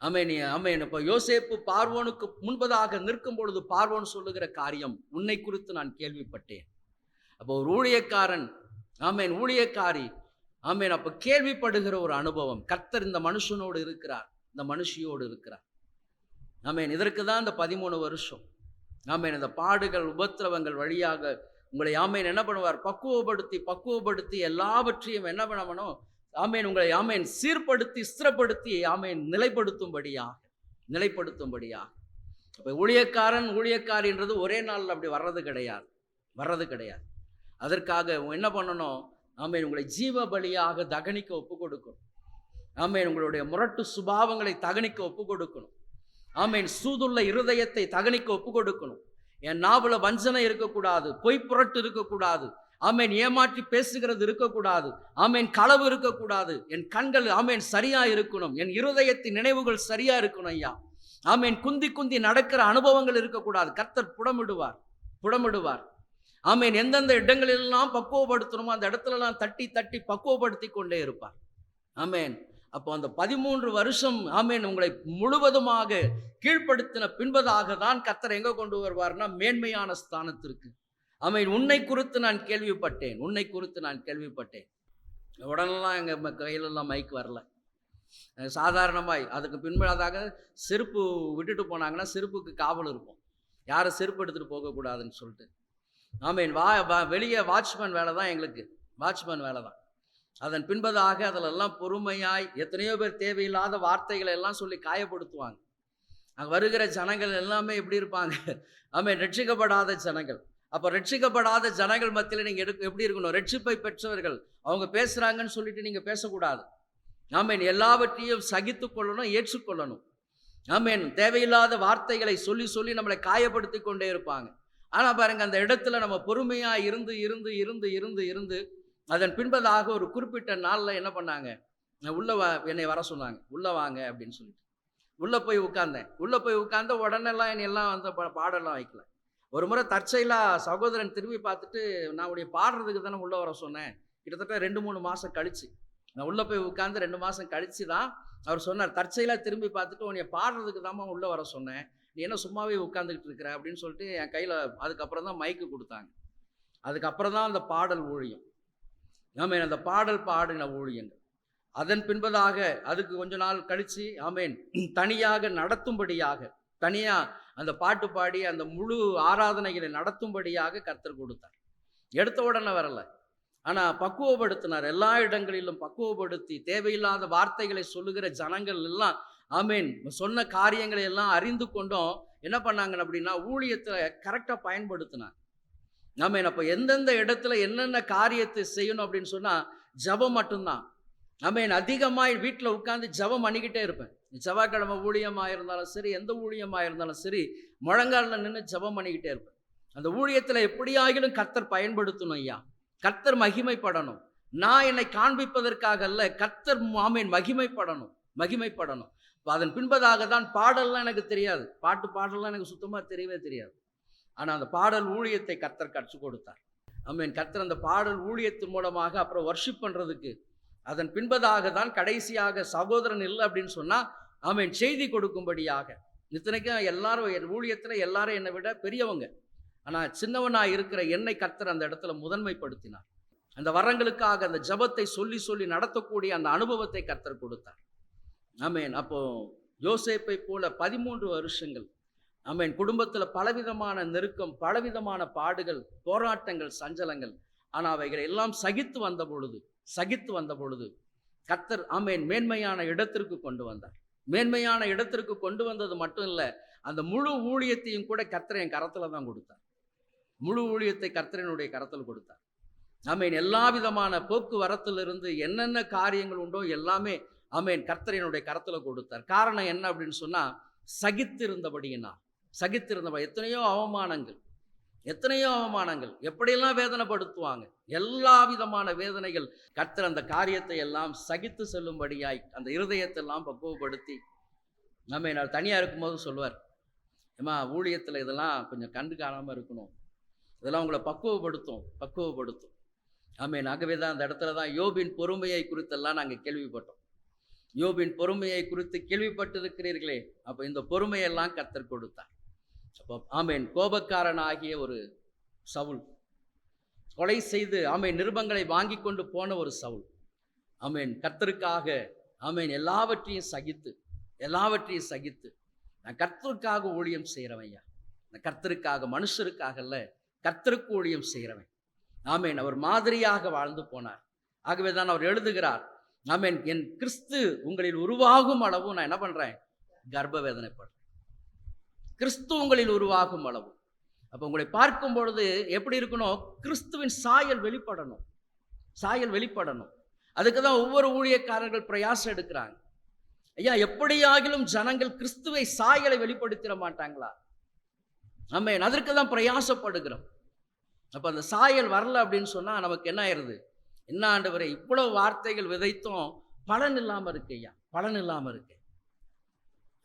ஆமென். இப்போ யோசேப்பு பார்வோனுக்கு முன்பதாக நிற்கும் பொழுது பார்வோன் சொல்லுகிற காரியம், உன்னை குறித்து நான் கேள்விப்பட்டேன். அப்போ ஒரு ஊழியக்காரன் ஆமென் ஊழியக்காரி ஆமென் அப்போ கேள்விப்படுகிற ஒரு அனுபவம். கர்த்தர் இந்த மனுஷனோடு இருக்கிறார், இந்த மனுஷியோடு இருக்கிறார். ஆமென். இதற்கு தான் இந்த 13 வருஷம். ஆமென். இந்த பாடுகள் உபத்திரவங்கள் வழியாக உங்களை ஆமென் என்ன பண்ணுவார்? பக்குவப்படுத்தி எல்லாவற்றையும் என்ன பண்ணணும்? ஆமென் உங்களை ஆமென் சீர்படுத்தி ஸ்திரப்படுத்தி ஆமென் நிலைப்படுத்தும்படியாக. அப்போ ஊழியக்காரன் ஊழியக்காரின்றது ஒரே நாளில் அப்படி வர்றது கிடையாது. அதற்காக என்ன பண்ணணும்? ஆமென், உங்களை ஜீவ பலியாக தகனிக்க ஒப்பு கொடுக்கணும். ஆமென், உங்களுடைய முரட்டு சுபாவங்களை தகனிக்க ஒப்பு கொடுக்கணும். ஆமென், சூதுள்ள இருதயத்தை தகனிக்க ஒப்பு கொடுக்கணும். என் நாவுல வஞ்சனை இருக்கக்கூடாது, பொய் புரட்டு இருக்கக்கூடாது, ஆமென், ஏமாற்றி பேசுகிறது இருக்கக்கூடாது, ஆமென், களவு இருக்கக்கூடாது, என் கண்கள் ஆமென் சரியா இருக்கணும், என் இருதயத்தின் நினைவுகள் சரியா இருக்கணும் ஐயா. ஆமென், குந்தி குந்தி நடக்கிற அனுபவங்கள் இருக்கக்கூடாது. கர்த்தர் புடமிடுவார். ஆமென், எந்தெந்த இடங்களெல்லாம் பக்குவப்படுத்தணுமோ அந்த இடத்துலலாம் தட்டி தட்டி பக்குவப்படுத்தி கொண்டே இருப்பார். ஆமென். அப்போ அந்த 13 வருஷம் ஆமென் உங்களை முழுவதுமாக கீழ்ப்படுத்தின பின்பதாக தான் கர்த்தர் எங்க கொண்டு வருவார்னா மேன்மையான ஸ்தானத்திற்கு. ஆமென், உன்னை குறித்து நான் கேள்விப்பட்டேன். உடனெல்லாம் எங்கள் கையிலெல்லாம் மைக் வரல. சாதாரணமாய் அதுக்கு பின்பதாக செருப்பு விட்டுட்டு போனாங்கன்னா செருப்புக்கு காவல் இருக்கும், யாரும் செருப்பு எடுத்துகிட்டு போகக்கூடாதுன்னு சொல்லிட்டு. ஆமென், வெளியே வாட்ச்மேன் வேலை தான், எங்களுக்கு வாட்ச்மேன் வேலை தான். அதன் பின்பதாக அதிலெல்லாம் பொறுமையாய் எத்தனையோ பேர் தேவையில்லாத வார்த்தைகளை எல்லாம் சொல்லி காயப்படுத்துவாங்க. அங்கே வருகிற ஜனங்கள் எல்லாமே எப்படி இருப்பாங்க? ஆமென், ரட்சிக்கப்படாத ஜனங்கள். அப்போ ரட்சிக்கப்படாத ஜனங்கள் மத்தியில் நீங்கள் எப்படி இருக்கணும்? ரட்சிப்பை பெற்றவர்கள் அவங்க பேசுகிறாங்கன்னு சொல்லிட்டு நீங்கள் பேசக்கூடாது. ஆமென், எல்லாவற்றையும் சகித்து கொள்ளணும், ஏற்றுக்கொள்ளணும். ஆமென், தேவையில்லாத வார்த்தைகளை சொல்லி சொல்லி நம்மளை காயப்படுத்தி கொண்டே இருப்பாங்க. ஆனால் பாருங்க, அந்த இடத்துல நம்ம பொறுமையாக இருந்து இருந்து இருந்து இருந்து இருந்து அதன் பின்பதாக ஒரு குறிப்பிட்ட நாளில் என்ன பண்ணாங்க? என்னை வர சொன்னாங்க, உள்ளே வாங்க அப்படின்னு சொல்லிட்டு. உள்ளே போய் உட்கார்ந்த உடனெல்லாம் என்னெல்லாம் வந்து பாடலாம் வைக்கல. ஒரு முறை தற்செயலாக சகோதரன் திரும்பி பார்த்துட்டு, நான் உடைய பாடுறதுக்கு தானே உள்ளே வர சொன்னேன். கிட்டத்தட்ட 2-3 மாதம் கழிச்சு நான் உள்ளே போய் உட்காந்து 2 மாதம் கழிச்சு தான் அவர் சொன்னார். தற்செயலாக திரும்பி பார்த்துட்டு, உன்னை பாடுறதுக்கு தான்மா உள்ளே வர சொன்னேன், நீ என்ன சும்மாவே உட்காந்துக்கிட்டு இருக்கிற அப்படின்னு சொல்லிட்டு என் கையில் அதுக்கப்புறம் தான் மைக்கு கொடுத்தாங்க. அதுக்கப்புறம் தான் அந்த பாடல் ஊழியம். ஆமென், அந்த பாடல் பாடின ஊழியங்கள். அதன் பின்பதாக அதுக்கு கொஞ்ச நாள் கழித்து ஆமென் தனியாக நடத்தும்படியாக, தனியாக அந்த பாட்டு பாடி அந்த முழு ஆராதனைகளை நடத்தும்படியாக கர்த்தர் கொடுத்தார். எடுத்த உடனே வரல, ஆனால் பக்குவப்படுத்தினார். எல்லா இடங்களிலும் பக்குவப்படுத்தி தேவையில்லாத வார்த்தைகளை சொல்லுகிற ஜனங்கள் எல்லாம் ஆமென் சொன்ன காரியங்களை எல்லாம் அறிந்து கொண்டும் என்ன பண்ணாங்க அப்படின்னா ஊழியத்தை கரெக்டாக பயன்படுத்தினார். ஆமென், அப்போ எந்தெந்த இடத்துல என்னென்ன காரியத்தை செய்யணும் அப்படின்னு சொன்னால் ஜபம் மட்டும்தான். ஆமென், அதிகமாக வீட்டில் உட்காந்து ஜபம் பண்ணிக்கிட்டே இருப்பேன். செவ்வாய்க்கிழமை ஊழியமாக இருந்தாலும் சரி, எந்த ஊழியமாக இருந்தாலும் சரி, முழங்காலில் நின்று ஜபம் பண்ணிக்கிட்டே இருப்பேன். அந்த ஊழியத்தில் எப்படியாகிலும் கர்த்தர் பயன்படுத்தணும் ஐயா, கர்த்தர் மகிமைப்படணும். நான் என்னை காண்பிப்பதற்காக அல்ல, கர்த்தர் ஆமென் மகிமைப்படணும். அதன் பின்பதாக தான் பாடல்லாம் எனக்கு தெரியாது, பாடலாம் எனக்கு சுத்தமாக தெரியவே தெரியாது. ஆனால் அந்த பாடல் ஊழியத்தை கர்த்தர் கற்றுக் கொடுத்தார். ஆமென், கர்த்தர் அந்த பாடல் ஊழியத்தின் மூலமாக அப்புறம் வர்ஷிப் பண்ணுறதுக்கு அதன் பின்பதாக தான் கடைசியாக சகோதரன் இல்லை அப்படின்னு சொன்னால் ஆமென் செய்தி கொடுக்கும்படியாக. இத்தனைக்கும் எல்லாரும் என் ஊழியத்தில் எல்லாரும் என்னை விட பெரியவங்க, ஆனால் சின்னவனாக இருக்கிற என்னை கர்த்தர் அந்த இடத்துல முதன்மைப்படுத்தினார். அந்த வரங்களுக்காக அந்த ஜபத்தை சொல்லி சொல்லி நடத்தக்கூடிய அந்த அனுபவத்தை கர்த்தர் கொடுத்தார். ஆமென், அப்போ யோசேப்பை போல 13 வருஷங்கள் ஆமென் குடும்பத்தில் பலவிதமான நெருக்கம், பலவிதமான பாடுகள், போராட்டங்கள், சஞ்சலங்கள், ஆனால் அவைகளை எல்லாம் சகித்து வந்த பொழுது கர்த்தர் ஆமென் மேன்மையான இடத்திற்கு கொண்டு வந்தார். மேன்மையான இடத்திற்கு கொண்டு வந்தது மட்டும் இல்லை, அந்த முழு ஊழியத்தையும் கூட கர்த்தர் என் கரத்தில் தான் கொடுத்தார். முழு ஊழியத்தை கர்த்தரினுடைய கரத்தில் கொடுத்தார். ஆமென், எல்லா விதமான போக்குவரத்திலிருந்து என்னென்ன காரியங்கள் உண்டோ எல்லாமே ஆமென் கர்த்தரினுடைய கரத்தில் கொடுத்தார். காரணம் என்ன அப்படின்னு சொன்னால் சகித்திருந்தபடியினால். எத்தனையோ அவமானங்கள், எப்படியெல்லாம் வேதனைப்படுத்துவாங்க, எல்லா விதமான வேதனைகள். கர்த்தர் அந்த காரியத்தை எல்லாம் சகித்து செல்லும்படியாய் அந்த இருதயத்தை எல்லாம் பக்குவப்படுத்தி ஆமென். நான் தனியாக இருக்கும்போது சொல்லுவார், ஏம்மா ஊழியத்தில் இதெல்லாம் கொஞ்சம் கண்டு காணாமல் இருக்கணும், இதெல்லாம் உங்களை பக்குவப்படுத்தும். ஆமென். ஆகவே தான் அந்த இடத்துல தான் யோபின் பொறுமையை குறித்தெல்லாம் நாங்கள் கேள்விப்பட்டோம். யோபின் பொறுமையை குறித்து கேள்விப்பட்டிருக்கிறீர்களே, அப்போ இந்த பொறுமையெல்லாம் கர்த்தர் கொடுத்தார். அப்போ ஆமென் கோபக்காரன் ஆகிய ஒரு சவுல், கொலை செய்து ஆமென் நிருபங்களை வாங்கி கொண்டு போன ஒரு சவுல், ஆமென் கர்த்தருக்காக ஆமென் எல்லாவற்றையும் சகித்து நான் கர்த்தருக்காக ஊழியம் செய்கிறவன் ஐயா, நான் கர்த்தருக்காக, மனுஷருக்காக அல்ல, கர்த்தருக்கு ஊழியம் செய்கிறவன். ஆமென், அவர் மாதிரியாக வாழ்ந்து போனார். ஆகவே தான் அவர் எழுதுகிறார், ஆமென் என் கிறிஸ்து உங்களில் உருவாகும் அளவு நான் என்ன பண்ணுறேன், கர்ப்ப வேதனைப்படுறேன். கிறிஸ்து உங்களில் உருவாகும் அளவு. அப்போ உங்களை பார்க்கும் பொழுது எப்படி இருக்கணும்? கிறிஸ்துவின் சாயல் வெளிப்படணும், சாயல் வெளிப்படணும். அதுக்கு தான் ஒவ்வொரு ஊழியக்காரர்கள் பிரயாசம் எடுக்கிறாங்க. ஐயா, எப்படியாகிலும் ஜனங்கள் கிறிஸ்துவை சாயலை வெளிப்படுத்திட மாட்டாங்களா? ஆமென். அதற்கு தான் பிரயாசப்படுகிறோம். அப்போ அந்த சாயல் வரல அப்படின்னு சொன்னால் நமக்கு என்ன ஆயிடுது? என்ன ஆண்டவரே, இவ்வளவு வார்த்தைகள் விதைத்தும் பலன் இல்லாமல் இருக்கு ஐயா, பலன் இல்லாமல் இருக்கு.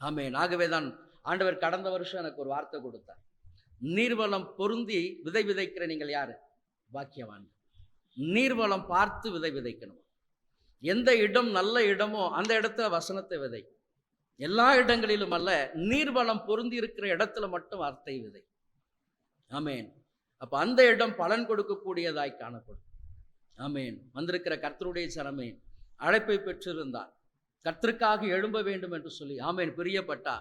ஆமென். ஆகவே தான் ஆண்டவர் கடந்த வருஷம் எனக்கு ஒரு வார்த்தை கொடுத்தார். நீர்வளம் பொருந்தி விதை விதைக்கிற நீங்கள் யாரு? பாக்கியவான். நீர்வளம் பார்த்து விதை விதைக்கணும். எந்த இடம் நல்ல இடமோ அந்த இடத்துல வசனத்தை விதை. எல்லா இடங்களிலும் அல்ல, நீர்வளம் பொருந்தி இருக்கிற இடத்துல மட்டும் வார்த்தை விதை. ஆமென். அப்ப அந்த இடம் பலன் கொடுக்கக்கூடியதாய் காணப்படும். ஆமென். வந்திருக்கிற கர்த்தருடைய ஜனமே, அழைப்பை பெற்றிருந்தார், கர்த்தருக்காக எழும்ப வேண்டும் என்று சொல்லி ஆமென் பிரியப்பட்டா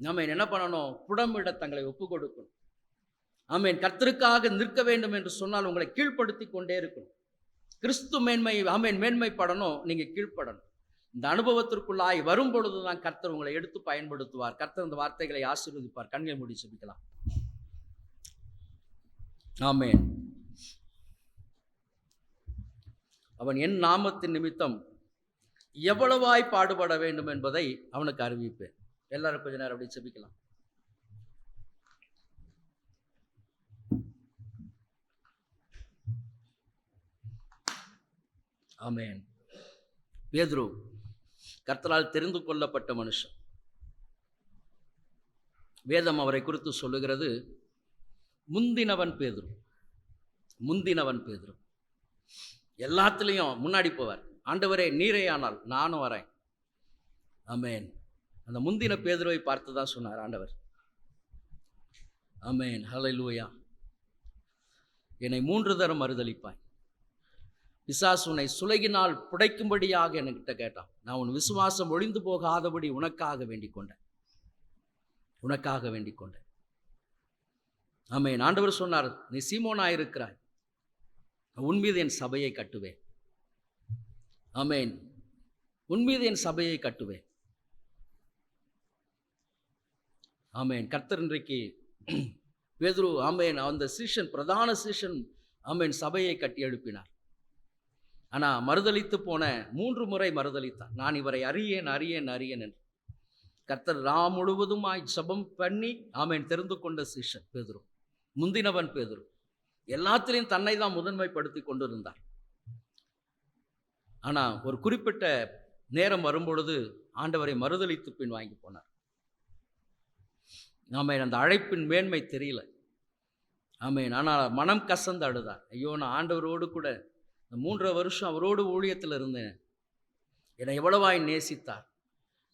ஆமென் என்ன பண்ணணும்? புடமிட தங்களை ஒப்பு கொடுக்கணும். ஆமென். கர்த்தருக்காக நிற்க வேண்டும் என்று சொன்னால் உங்களை கீழ்ப்படுத்தி கொண்டே இருக்கணும். கிறிஸ்து மேன்மை ஆமென் மேன்மைப்படணும், நீங்க கீழ்ப்படணும். இந்த அனுபவத்திற்குள்ளாய் வரும் பொழுதுதான் கர்த்தர் உங்களை எடுத்து பயன்படுத்துவார். கர்த்தர் இந்த வார்த்தைகளை ஆசீர்வதிப்பார். கண்களை மூடி ஜெபிக்கலாம். ஆமென். அவன் என் நாமத்தின் நிமித்தம் எவ்வளவாய் பாடுபட வேண்டும் என்பதை அவனுக்கு அறிவிப்பேன். எல்லாரும் கொஞ்ச நேரம் அப்படி ஜெபிக்கலாம். ஆமென். பேதுரு கர்த்தரால் தெரிந்து கொள்ளப்பட்ட மனுஷன். வேதம் அவரை குறித்து சொல்லுகிறது, முந்தினவன் பேதுரு. முந்தினவன் பேதுரு. எல்லாத்துலேயும் முன்னாடி போவார். ஆண்டவரே நீரே ஆனால் நானும் வரேன். ஆமென். அந்த முந்தின பேதுருவை பார்த்து தான் சொன்னார் ஆண்டவர். ஆமென். ஹல்லேலூயா. என்னை 3 தரம் மறுதலிப்பாய், பிசாசு உன்னை சுலகினால் புடைக்கும்படியாக என்கிட்ட கேட்டான். நான் உன் விசுவாசம் ஒழிந்து போகாதபடி உனக்காக வேண்டிக் கொண்டேன், உனக்காக வேண்டிக் கொண்டேன். ஆமென். ஆண்டவர் சொன்னார், நீ சீமோனாயிருக்கிறாய், உன் மீது என் சபையை கட்டுவேன். ஆமென். உன் மீது என் சபையை கட்டுவேன். ஆமென். கர்த்தர் இன்றைக்கு பேதுரு ஆமென் அந்த சீஷன், பிரதான சீஷன் ஆமென் சபையை கட்டி எழுப்பினார். ஆனால் மறுதலித்து போன 3 முறை மறுதலித்தான். நான் இவரை அறியேன் அறியேன் அறியேன் என்று. கர்த்தர் ராம் முழுவதுமாய் ஜெபம் பண்ணி ஆமென் தெரிந்து கொண்ட சீஷன் பேதுரு. முந்தினவன் பேதுரு. எல்லாத்திலையும் தன்னை தான் முதன்மைப்படுத்தி கொண்டிருந்தார். ஆனால் ஒரு குறிப்பிட்ட நேரம் வரும்பொழுது ஆண்டவரை மறுதலித்து பின் வாங்கி போனார். ஆமென். அந்த அழைப்பின் மேன்மை தெரியல. ஆமென். ஆனால் மனம் கசந்து அழுதார். ஐயோ, நான் ஆண்டவரோடு கூட 3 வருஷம் அவரோடு ஊழியத்தில் இருந்தேன். என்னை எவ்வளவாய் நேசித்தார்,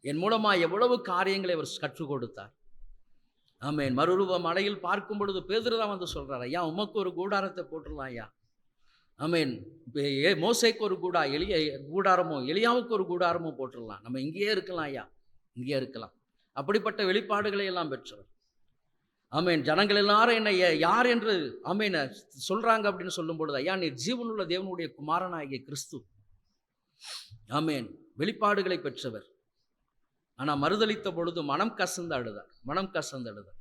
என் மூலமாக எவ்வளவு காரியங்களை அவர் கற்றுக் கொடுத்தார். ஆமென். மறுரூப மலையில் பார்க்கும் பொழுது பேதுரு தான் வந்து சொல்கிறார், ஐயா உமக்கு ஒரு கூடாரத்தை போட்டுடலாம் ஐயா. ஆமென். மோசேக்கு ஒரு கூடாரமோ எலியாவுக்கு ஒரு கூடாரமோ போட்டுடலாம், நம்ம இங்கேயே இருக்கலாம் ஐயா, இங்கேயே இருக்கலாம். அப்படிப்பட்ட வெளிப்பாடுகளை எல்லாம் பெற்றவர். ஆமென். ஜனங்கள் எல்லாரும் என்னை யார் என்று ஆமென் சொல்றாங்க அப்படின்னு சொல்லும் பொழுது, ஐயா நீர் ஜீவனுள்ள தேவனுடைய குமாரனாகிய கிறிஸ்து. ஆமென். வெளிப்பாடுகளை பெற்றவர். ஆனால் மறுதலித்த பொழுது மனம் கசந்து அழுதார், மனம் கசந்து அழுதார்.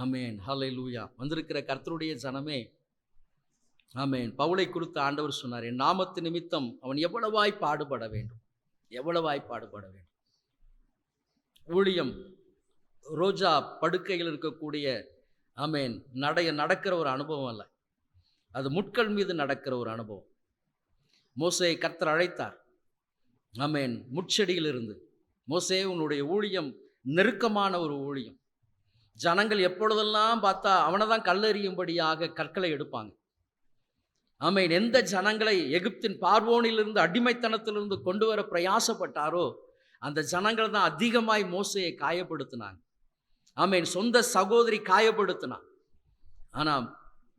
ஆமென். ஹல்லேலூயா. வந்திருக்கிற கர்த்தருடைய ஜனமே, ஆமென். பவுலை குறித்து ஆண்டவர் சொன்னார், என் நாமத்து நிமித்தம் அவன் எவ்வளவாய் பாடுபட வேண்டும், எவ்வளவாய் பாடுபட வேண்டும். ஊழியம் ரோஜா படுக்கையில் இருக்கக்கூடிய ஆமென் நடக்கிற ஒரு அனுபவம் அல்ல, அது முட்கள் மீது நடக்கிற ஒரு அனுபவம். மோசேயை கர்த்தர் அழைத்தார். ஆமென். முட்செடியில் இருந்து, மோசே உன்னுடைய ஊழியம் நெருக்கமான ஒரு ஊழியம். ஜனங்கள் எப்பொழுதெல்லாம் பார்த்தா அவனை தான் கல்லெறியும்படியாக கற்களை எடுப்பாங்க. ஆமென். எந்த ஜனங்களை எகிப்தின் பார்வோனிலிருந்து அடிமைத்தனத்திலிருந்து கொண்டு வர பிரயாசப்பட்டாரோ அந்த ஜனங்கள் தான் அதிகமாய் மோசேயை காயப்படுத்தினாங்க. ஆமென். சொந்த சகோதரி காயப்படுத்தினான். ஆனால்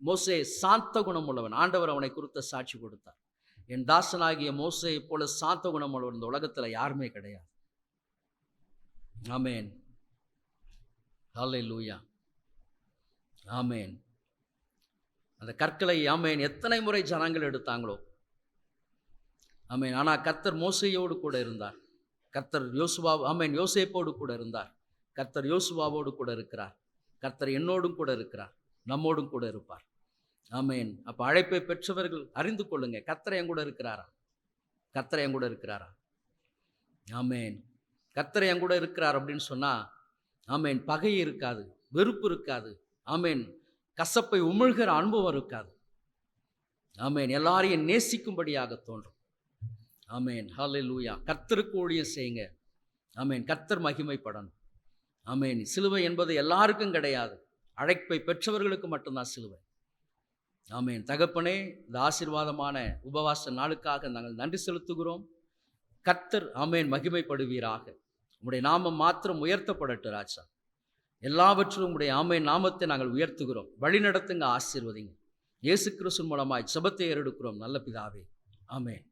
மோசே சாந்த குணம் உள்ளவன். ஆண்டவர் அவனை குறித்த சாட்சி கொடுத்தார். என் தாசனாகிய மோசேயை போல சாந்த குணம் உள்ளவன் இந்த உலகத்தில் யாருமே கிடையாது. ஆமென். ஹல்லேலூயா. ஆமென். அந்த கற்களை ஆமென் எத்தனை முறை ஜனங்கள் எடுத்தாங்களோ. ஆமென். ஆனால் கர்த்தர் மோசேயோடு கூட இருந்தார். கர்த்தர் யோசுவா ஆமென் யோசேப்போடு கூட இருந்தார். கர்த்தர் யோசுவாவோடு கூட இருக்கிறார். கர்த்தர் என்னோடும் கூட இருக்கிறார், நம்மோடும் கூட இருப்பார். ஆமென். அப்போ அழைப்பை பெற்றவர்கள் அறிந்து கொள்ளுங்க, கர்த்தர் என் கூட இருக்கிறாரா? கர்த்தர் என் கூட இருக்கிறாரா? ஆமென். கர்த்தர் என் கூட இருக்கிறார் அப்படின்னு சொன்னால், ஆமென், பகை இருக்காது, வெறுப்பு இருக்காது, ஆமென், கசப்பை உமிழ்கிற அனுபவம் இருக்காது. ஆமென். எல்லாரையும் நேசிக்கும்படியாக தோன்றும். ஆமென். ஹல்லேலூயா. கர்த்தருக்கு ஊழியம் செய்யுங்க. ஆமென். கர்த்தர் மகிமைப்படணும். ஆமென். சிலுவை என்பது எல்லாருக்கும் கிடையாது, அழைப்பை பெற்றவர்களுக்கு மட்டும்தான் சிலுவை. ஆமென். தகப்பனே, இந்த ஆசீர்வாதமான உபவாச நாளுக்காக நாங்கள் நன்றி செலுத்துகிறோம். கர்த்தர் ஆமென் மகிமைப்படுவீராக. உம்முடைய நாமம் மாத்திரம் உயர்த்தப்படட்டும் ராஜா. எல்லாவற்றிலும் உம்முடைய ஆமென் நாமத்தை நாங்கள் உயர்த்துகிறோம். வழி நடத்துங்க, ஆசீர்வதிங்க. இயேசு கிறிஸ்து மூலமாய் ஜெபத்தை ஏறெடுக்கிறோம் நல்ல பிதாவே. ஆமென்.